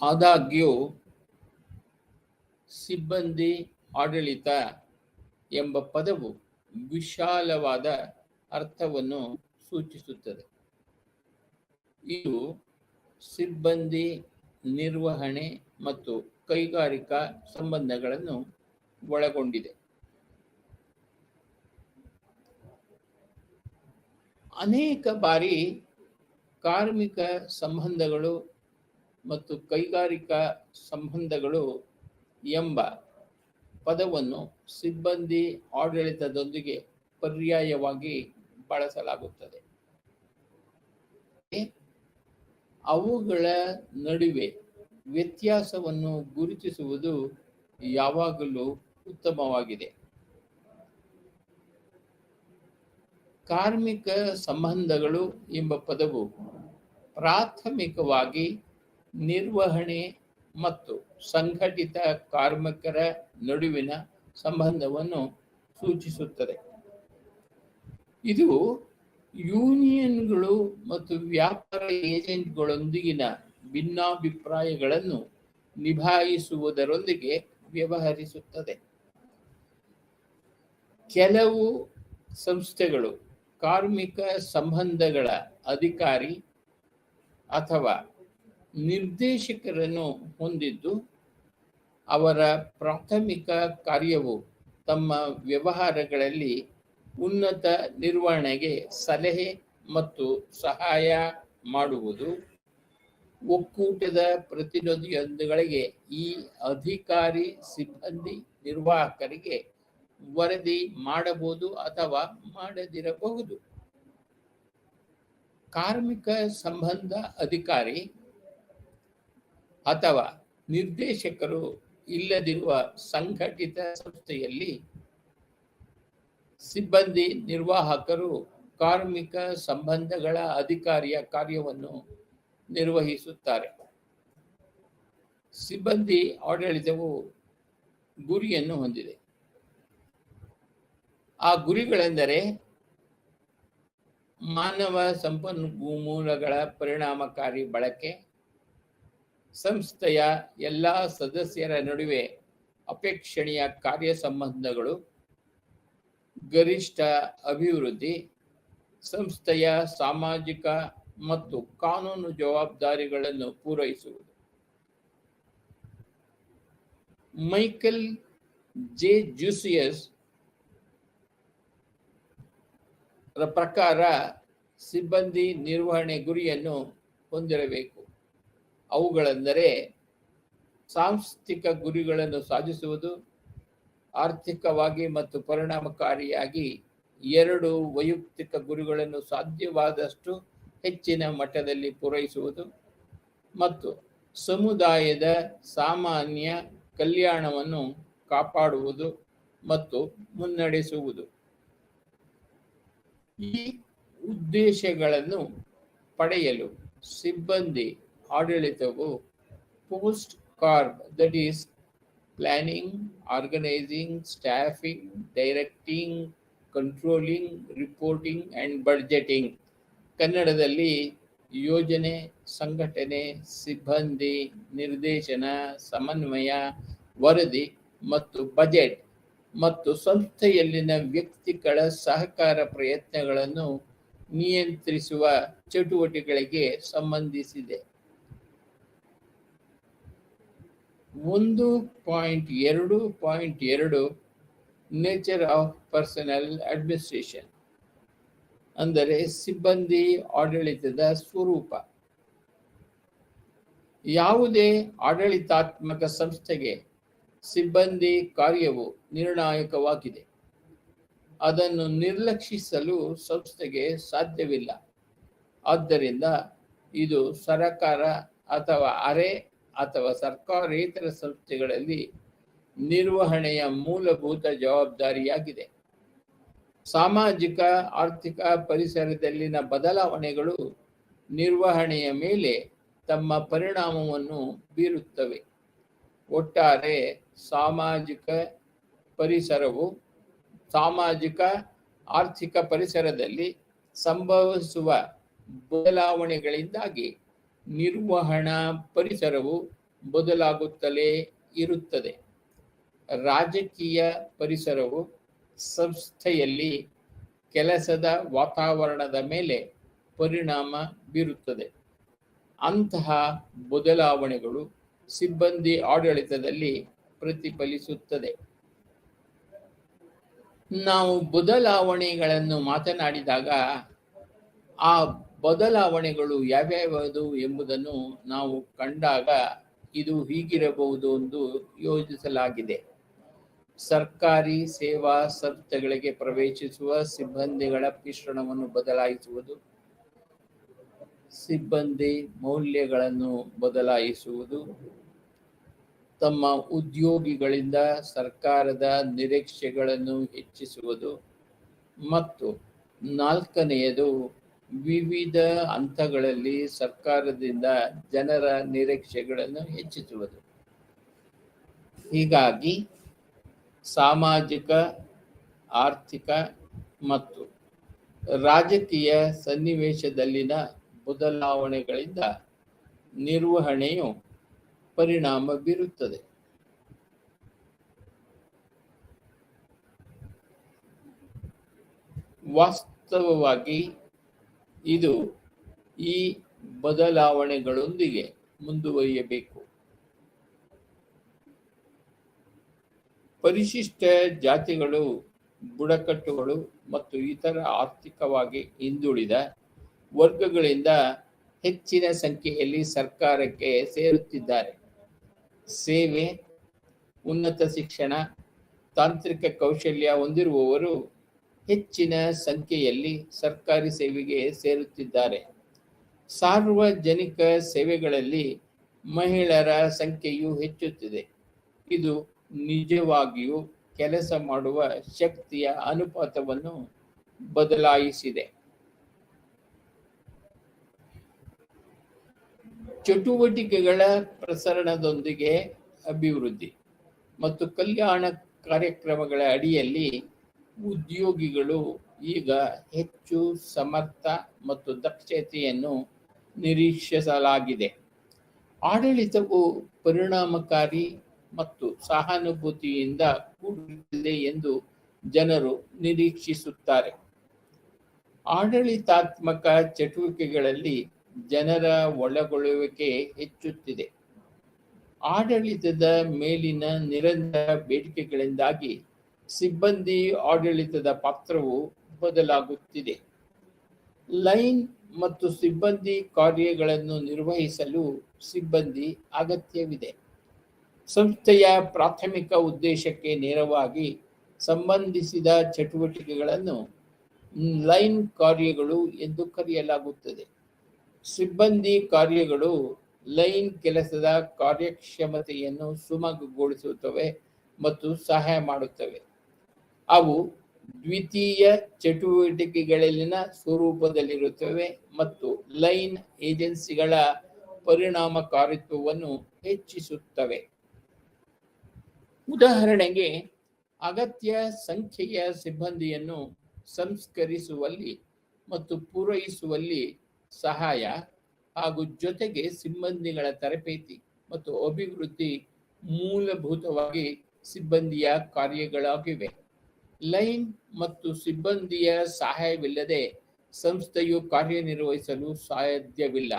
ಆದಾಗ್ಯೂ ಸಿಬ್ಬಂದಿ ಆಡಳಿತ ಎಂಬ ಪದವು ವಿಶಾಲವಾದ ಅರ್ಥವನ್ನು ಸೂಚಿಸುತ್ತದೆ. ಇದು ಸಿಬ್ಬಂದಿ ನಿರ್ವಹಣೆ ಮತ್ತು ಕೈಗಾರಿಕಾ ಸಂಬಂಧಗಳನ್ನು ಒಳಗೊಂಡಿದೆ. ಅನೇಕ ಬಾರಿ ಕಾರ್ಮಿಕ ಸಂಬಂಧಗಳು ಮತ್ತು ಕೈಗಾರಿಕಾ ಸಂಬಂಧಗಳು ಎಂಬ ಪದವನ್ನು ಸಿಬ್ಬಂದಿ ಆಡಳಿತದೊಂದಿಗೆ ಪರ್ಯಾಯವಾಗಿ ಬಳಸಲಾಗುತ್ತದೆ. ಅವುಗಳ ನಡುವೆ ವ್ಯತ್ಯಾಸವನ್ನು ಗುರುತಿಸುವುದು ಯಾವಾಗಲೂ ಉತ್ತಮವಾಗಿದೆ. ಕಾರ್ಮಿಕ ಸಂಬಂಧಗಳು ಎಂಬ ಪದವು ಪ್ರಾಥಮಿಕವಾಗಿ ನಿರ್ವಹಣೆ ಮತ್ತು ಸಂಘಟಿತ ಕಾರ್ಮಿಕರ ನಡುವಿನ ಸಂಬಂಧವನ್ನು ಸೂಚಿಸುತ್ತದೆ. ಇದು ಯೂನಿಯನ್ಗಳು ಮತ್ತು ವ್ಯಾಪಾರ ಏಜೆಂಟ್ಗಳೊಂದಿಗಿನ ಭಿನ್ನಾಭಿಪ್ರಾಯಗಳನ್ನು ನಿಭಾಯಿಸುವುದರೊಂದಿಗೆ ವ್ಯವಹರಿಸುತ್ತದೆ. ಕೆಲವು ಸಂಸ್ಥೆಗಳು ಕಾರ್ಮಿಕ ಸಂಬಂಧಗಳ ಅಧಿಕಾರಿ ಅಥವಾ ನಿರ್ದೇಶಕರನ್ನು ಹೊಂದಿದ್ದು, ಅವರ ಪ್ರಾಥಮಿಕ ಕಾರ್ಯವು ತಮ್ಮ ವ್ಯವಹಾರಗಳಲ್ಲಿ ಉನ್ನತ ನಿರ್ವಹಣೆಗೆ ಸಲಹೆ ಮತ್ತು ಸಹಾಯ ಮಾಡುವುದು. ಒಕ್ಕೂಟದ ಪ್ರತಿನಿಧಿಯೊಂದಿಗೆ ಈ ಅಧಿಕಾರಿ ಸಿಬ್ಬಂದಿ ನಿರ್ವಾಹಕರಿಗೆ ವರದಿ ಮಾಡಬಹುದು ಅಥವಾ ಮಾಡದಿರಬಹುದು. ಕಾರ್ಮಿಕ ಸಂಬಂಧ ಅಧಿಕಾರಿ ಅಥವಾ ನಿರ್ದೇಶಕರು ಇಲ್ಲದಿರುವ ಸಂಘಟಿತ ಸಂಸ್ಥೆಯಲ್ಲಿ ಸಿಬ್ಬಂದಿ ನಿರ್ವಾಹಕರು ಕಾರ್ಮಿಕ ಸಂಬಂಧಗಳ ಅಧಿಕಾರಿಯ ಕಾರ್ಯವನ್ನು ನಿರ್ವಹಿಸುತ್ತಾರೆ. ಸಿಬ್ಬಂದಿ ಆಡಳಿತವು ಗುರಿಯನ್ನು ಹೊಂದಿದೆ. ಆ ಗುರಿಗಳೆಂದರೆ ಮಾನವ ಸಂಪನ್ಮೂಲಗಳ ಪರಿಣಾಮಕಾರಿ ಬಳಕೆ, ಸಂಸ್ಥೆಯ ಎಲ್ಲ ಸದಸ್ಯರ ನಡುವೆ ಅಪೇಕ್ಷಣೀಯ ಕಾರ್ಯ ಸಂಬಂಧಗಳು, ಗರಿಷ್ಠ ಅಭಿವೃದ್ಧಿ, ಸಂಸ್ಥೆಯ ಸಾಮಾಜಿಕ ಮತ್ತು ಕಾನೂನು ಜವಾಬ್ದಾರಿಗಳನ್ನು ಪೂರೈಸುವುದು. ಮೈಕೆಲ್ ಜೆ ಜೂಸಿಯಸ್ ಪ್ರಕಾರ ಸಿಬ್ಬಂದಿ ನಿರ್ವಹಣೆ ಗುರಿಯನ್ನು ಹೊಂದಿರಬೇಕು. ಅವುಗಳೆಂದರೆ ಸಾಂಸ್ಥಿಕ ಗುರಿಗಳನ್ನು ಸಾಧಿಸುವುದು, ಆರ್ಥಿಕವಾಗಿ ಮತ್ತು ಪರಿಣಾಮಕಾರಿಯಾಗಿ ಎರಡು ವೈಯಕ್ತಿಕ ಗುರಿಗಳನ್ನು ಸಾಧ್ಯವಾದಷ್ಟು ಹೆಚ್ಚಿನ ಮಟ್ಟದಲ್ಲಿ ಪೂರೈಸುವುದು, ಮತ್ತು ಸಮುದಾಯದ ಸಾಮಾನ್ಯ ಕಲ್ಯಾಣವನ್ನು ಕಾಪಾಡುವುದು ಮತ್ತು ಮುನ್ನಡೆಸುವುದು. ಈ ಉದ್ದೇಶಗಳನ್ನು ಪಡೆಯಲು ಸಿಬ್ಬಂದಿ ಆಡಳಿತವು POSDCORB, that is planning, organising, staffing, directing, controlling, reporting and budgeting, ಕನ್ನಡದಲ್ಲಿ ಯೋಜನೆ, ಸಂಘಟನೆ, ಸಿಬ್ಬಂದಿ, ನಿರ್ದೇಶನ, ಸಮನ್ವಯ, ವರದಿ ಮತ್ತು ಬಜೆಟ್ ಮತ್ತು ಸಂಸ್ಥೆಯಲ್ಲಿನ ವ್ಯಕ್ತಿಗಳ ಸಹಕಾರ ಪ್ರಯತ್ನಗಳನ್ನು ನಿಯಂತ್ರಿಸುವ ಚಟುವಟಿಕೆಗಳಿಗೆ ಸಂಬಂಧಿಸಿದೆ. 1.2.2 ನೇಚರ್ ಆಫ್ ಪರ್ಸನಲ್ ಅಡ್ಮಿನಿಸ್ಟ್ರೇಷನ್ ಅಂದರೆ ಸಿಬ್ಬಂದಿ ಆಡಳಿತದ ಸ್ವರೂಪ. ಯಾವುದೇ ಆಡಳಿತಾತ್ಮಕ ಸಂಸ್ಥೆಗೆ ಸಿಬ್ಬಂದಿ ಕಾರ್ಯವು ನಿರ್ಣಾಯಕವಾಗಿದೆ. ಅದನ್ನು ನಿರ್ಲಕ್ಷಿಸಲು ಸಂಸ್ಥೆಗೆ ಸಾಧ್ಯವಿಲ್ಲ. ಆದ್ದರಿಂದ ಇದು ಸರಕಾರ ಅಥವಾ ಅರೆ ಅಥವಾ ಸರ್ಕಾರೇತರ ಸಂಸ್ಥೆಗಳಲ್ಲಿ ನಿರ್ವಹಣೆಯ ಮೂಲಭೂತ ಜವಾಬ್ದಾರಿಯಾಗಿದೆ. ಸಾಮಾಜಿಕ ಆರ್ಥಿಕ ಪರಿಸರದಲ್ಲಿನ ಬದಲಾವಣೆಗಳು ನಿರ್ವಹಣೆಯ ಮೇಲೆ ತಮ್ಮ ಪರಿಣಾಮವನ್ನು ಬೀರುತ್ತವೆ. ಒಟ್ಟಾರೆ ಸಾಮಾಜಿಕ ಆರ್ಥಿಕ ಪರಿಸರದಲ್ಲಿ ಸಂಭವಿಸುವ ಬದಲಾವಣೆಗಳಿಂದಾಗಿ ನಿರ್ವಹಣಾ ಪರಿಸರವು ಬದಲಾಗುತ್ತಲೇ ಇರುತ್ತದೆ. ರಾಜಕೀಯ ಪರಿಸರವು ಸಂಸ್ಥೆಯಲ್ಲಿ ಕೆಲಸದ ವಾತಾವರಣದ ಮೇಲೆ ಪರಿಣಾಮ ಬೀರುತ್ತದೆ. ಅಂತಹ ಬದಲಾವಣೆಗಳು ಸಿಬ್ಬಂದಿ ಆಡಳಿತದಲ್ಲಿ ಪ್ರತಿಫಲಿಸುತ್ತದೆ. ನಾವು ಬದಲಾವಣೆಗಳನ್ನು ಮಾತನಾಡಿದಾಗ ಆ ಬದಲಾವಣೆಗಳು ಯಾವ್ಯಾವುದು ಎಂಬುದನ್ನು ನಾವು ಕಂಡಾಗ ಇದು ಹೀಗಿರಬಹುದು ಎಂದು ಯೋಜಿಸಲಾಗಿದೆ. ಸರ್ಕಾರಿ ಸೇವಾ ಸಂಸ್ಥೆಗಳಿಗೆ ಪ್ರವೇಶಿಸುವ ಸಿಬ್ಬಂದಿಗಳ ಮಿಶ್ರಣವನ್ನು ಬದಲಾಯಿಸುವುದು, ಸಿಬ್ಬಂದಿ ಮೌಲ್ಯಗಳನ್ನು ಬದಲಾಯಿಸುವುದು, ತಮ್ಮ ಉದ್ಯೋಗಿಗಳಿಂದ ಸರ್ಕಾರದ ನಿರೀಕ್ಷೆಗಳನ್ನು ಹೆಚ್ಚಿಸುವುದು, ಮತ್ತು 4ನೆಯದು ವಿವಿಧ ಹಂತಗಳಲ್ಲಿ ಸರ್ಕಾರದಿಂದ ಜನರ ನಿರೀಕ್ಷೆಗಳನ್ನು ಹೆಚ್ಚಿಸುವುದು. ಹೀಗಾಗಿ ಸಾಮಾಜಿಕ, ಆರ್ಥಿಕ ಮತ್ತು ರಾಜಕೀಯ ಸನ್ನಿವೇಶದಲ್ಲಿನ ಬದಲಾವಣೆಗಳಿಂದ ನಿರ್ವಹಣೆಯು ಪರಿಣಾಮ ಬೀರುತ್ತದೆ. ವಾಸ್ತವವಾಗಿ ಇದು ಈ ಬದಲಾವಣೆಗಳೊಂದಿಗೆ ಮುಂದುವರಿಯಬೇಕು. ಪರಿಶಿಷ್ಟ ಜಾತಿಗಳು, ಬುಡಕಟ್ಟುಗಳು ಮತ್ತು ಇತರ ಆರ್ಥಿಕವಾಗಿ ಹಿಂದುಳಿದ ವರ್ಗಗಳಿಂದ ಹೆಚ್ಚಿನ ಸಂಖ್ಯೆಯಲ್ಲಿ ಸರ್ಕಾರಕ್ಕೆ ಸೇರುತ್ತಿದ್ದಾರೆ. ಸೇವೆ, ಉನ್ನತ ಶಿಕ್ಷಣ, ತಾಂತ್ರಿಕ ಕೌಶಲ್ಯ ಹೊಂದಿರುವವರು ಹೆಚ್ಚಿನ ಸಂಖ್ಯೆಯಲ್ಲಿ ಸರ್ಕಾರಿ ಸೇವೆಗೆ ಸೇರುತ್ತಿದ್ದಾರೆ. ಸಾರ್ವಜನಿಕ ಸೇವೆಗಳಲ್ಲಿ ಮಹಿಳೆಯರ ಸಂಖ್ಯೆಯು ಹೆಚ್ಚುತ್ತಿದೆ. ಇದು ನಿಜವಾಗಿಯೂ ಕೆಲಸ ಮಾಡುವ ಶಕ್ತಿಯ ಅನುಪಾತವನ್ನು ಬದಲಾಯಿಸಿದೆ. ಚಟುವಟಿಕೆಗಳ ಪ್ರಸರಣದೊಂದಿಗೆ ಅಭಿವೃದ್ಧಿ ಮತ್ತು ಕಲ್ಯಾಣ ಕಾರ್ಯಕ್ರಮಗಳ ಅಡಿಯಲ್ಲಿ ಉದ್ಯೋಗಿಗಳು ಈಗ ಹೆಚ್ಚು ಸಮರ್ಥ ಮತ್ತು ದಕ್ಷತೆಯನ್ನು ನಿರೀಕ್ಷಿಸಲಾಗಿದೆ. ಆಡಳಿತವು ಪರಿಣಾಮಕಾರಿ ಮತ್ತು ಸಹಾನುಭೂತಿಯಿಂದ ಕೂಡಿದೆ ಎಂದು ಜನರು ನಿರೀಕ್ಷಿಸುತ್ತಾರೆ. ಆಡಳಿತಾತ್ಮಕ ಚಟುವಟಿಕೆಗಳಲ್ಲಿ ಜನರ ಒಳಗೊಳ್ಳುವಿಕೆ ಹೆಚ್ಚುತ್ತಿದೆ. ಆಡಳಿತದ ಮೇಲಿನ ನಿರಂತರ ಬೇಡಿಕೆಗಳಿಂದಾಗಿ ಸಿಬ್ಬಂದಿ ಆಡಳಿತದ ಪಾತ್ರವು ಬದಲಾಗುತ್ತಿದೆ. ಲೈನ್ ಮತ್ತು ಸಿಬ್ಬಂದಿ ಕಾರ್ಯಗಳನ್ನು ನಿರ್ವಹಿಸಲು ಸಿಬ್ಬಂದಿ ಅಗತ್ಯವಿದೆ. ಸಂಸ್ಥೆಯ ಪ್ರಾಥಮಿಕ ಉದ್ದೇಶಕ್ಕೆ ನೇರವಾಗಿ ಸಂಬಂಧಿಸಿದ ಚಟುವಟಿಕೆಗಳನ್ನು ಲೈನ್ ಕಾರ್ಯಗಳು ಎಂದು ಕರೆಯಲಾಗುತ್ತದೆ. ಸಿಬ್ಬಂದಿ ಕಾರ್ಯಗಳು ಲೈನ್ ಕೆಲಸದ ಕಾರ್ಯಕ್ಷಮತೆಯನ್ನು ಸುಗಮಗೊಳಿಸುತ್ತವೆ ಮತ್ತು ಸಹಾಯ ಮಾಡುತ್ತವೆ. ಅವು ದ್ವಿತೀಯ ಚಟುವಟಿಕೆಗಳಲ್ಲಿನ ಸ್ವರೂಪದಲ್ಲಿರುತ್ತವೆ ಮತ್ತು ಲೈನ್ ಏಜೆನ್ಸಿಗಳ ಪರಿಣಾಮಕಾರಿತ್ವವನ್ನು ಹೆಚ್ಚಿಸುತ್ತವೆ. ಉದಾಹರಣೆಗೆ, ಅಗತ್ಯ ಸಂಖ್ಯೆಯ ಸಿಬ್ಬಂದಿಯನ್ನು ಸಂಸ್ಕರಿಸುವಲ್ಲಿ ಮತ್ತು ಪೂರೈಸುವಲ್ಲಿ ಸಹಾಯ ಹಾಗೂ ಜೊತೆಗೆ ಸಿಬ್ಬಂದಿಗಳ ತರಬೇತಿ ಮತ್ತು ಅಭಿವೃದ್ಧಿ ಮೂಲಭೂತವಾಗಿ ಸಿಬ್ಬಂದಿಯ ಕಾರ್ಯಗಳಾಗಿವೆ. ಲೈನ್ ಮತ್ತು ಸಿಬ್ಬಂದಿಯ ಸಹಾಯವಿಲ್ಲದೆ ಸಂಸ್ಥೆಯು ಕಾರ್ಯನಿರ್ವಹಿಸಲು ಸಾಧ್ಯವಿಲ್ಲ.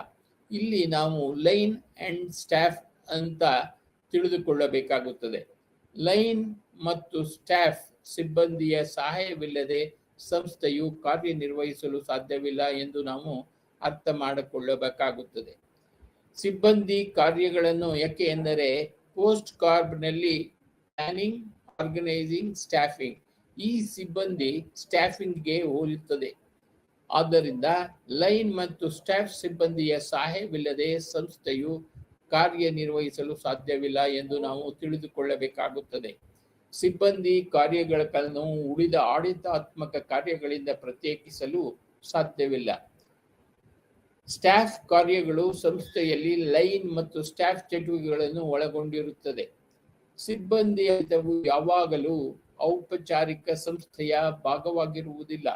ಇಲ್ಲಿ ನಾವು ಲೈನ್ ಅಂಡ್ ಸ್ಟಾಫ್ ಅಂತ ತಿಳಿದುಕೊಳ್ಳಬೇಕಾಗುತ್ತದೆ. ಲೈನ್ ಮತ್ತು ಸ್ಟಾಫ್ ಸಿಬ್ಬಂದಿಯ ಸಹಾಯವಿಲ್ಲದೆ ಸಂಸ್ಥೆಯು ಕಾರ್ಯನಿರ್ವಹಿಸಲು ಸಾಧ್ಯವಿಲ್ಲ ಎಂದು ನಾವು ಅರ್ಥ ಮಾಡಿಕೊಳ್ಳಬೇಕಾಗುತ್ತದೆ. ಸಿಬ್ಬಂದಿ ಕಾರ್ಯಗಳನ್ನು ಯಾಕೆ ಎಂದರೆ ಪೋಸ್ಟ್ ಕಾರ್ಬ್ನಲ್ಲಿ ಪ್ಲಾನಿಂಗ್, ಆರ್ಗನೈಸಿಂಗ್, ಸ್ಟಾಫಿಂಗ್ ಈ ಸಿಬ್ಬಂದಿ ಸ್ಟಾಫಿಂಗ್ಗೆ ಹೋಲುತ್ತದೆ. ಆದ್ದರಿಂದ ಲೈನ್ ಮತ್ತು ಸ್ಟಾಫ್ ಸಿಬ್ಬಂದಿಯ ಸಹಾಯವಿಲ್ಲದೆ ಸಂಸ್ಥೆಯು ಕಾರ್ಯನಿರ್ವಹಿಸಲು ಸಾಧ್ಯವಿಲ್ಲ ಎಂದು ನಾವು ತಿಳಿದುಕೊಳ್ಳಬೇಕಾಗುತ್ತದೆ. ಸಿಬ್ಬಂದಿ ಕಾರ್ಯಗಳನ್ನು ಉಳಿದ ಆಡಳಿತಾತ್ಮಕ ಕಾರ್ಯಗಳಿಂದ ಪ್ರತ್ಯೇಕಿಸಲು ಸಾಧ್ಯವಿಲ್ಲ. ಸ್ಟಾಫ್ ಕಾರ್ಯಗಳು ಸಂಸ್ಥೆಯಲ್ಲಿ ಲೈನ್ ಮತ್ತು ಸ್ಟಾಫ್ ಚಟುವಟಿಕೆಗಳನ್ನು ಒಳಗೊಂಡಿರುತ್ತದೆ. ಸಿಬ್ಬಂದಿ ಆಡಳಿತವು ಯಾವಾಗಲೂ ಔಪಚಾರಿಕ ಸಂಸ್ಥೆಯ ಭಾಗವಾಗಿರುವುದಿಲ್ಲ.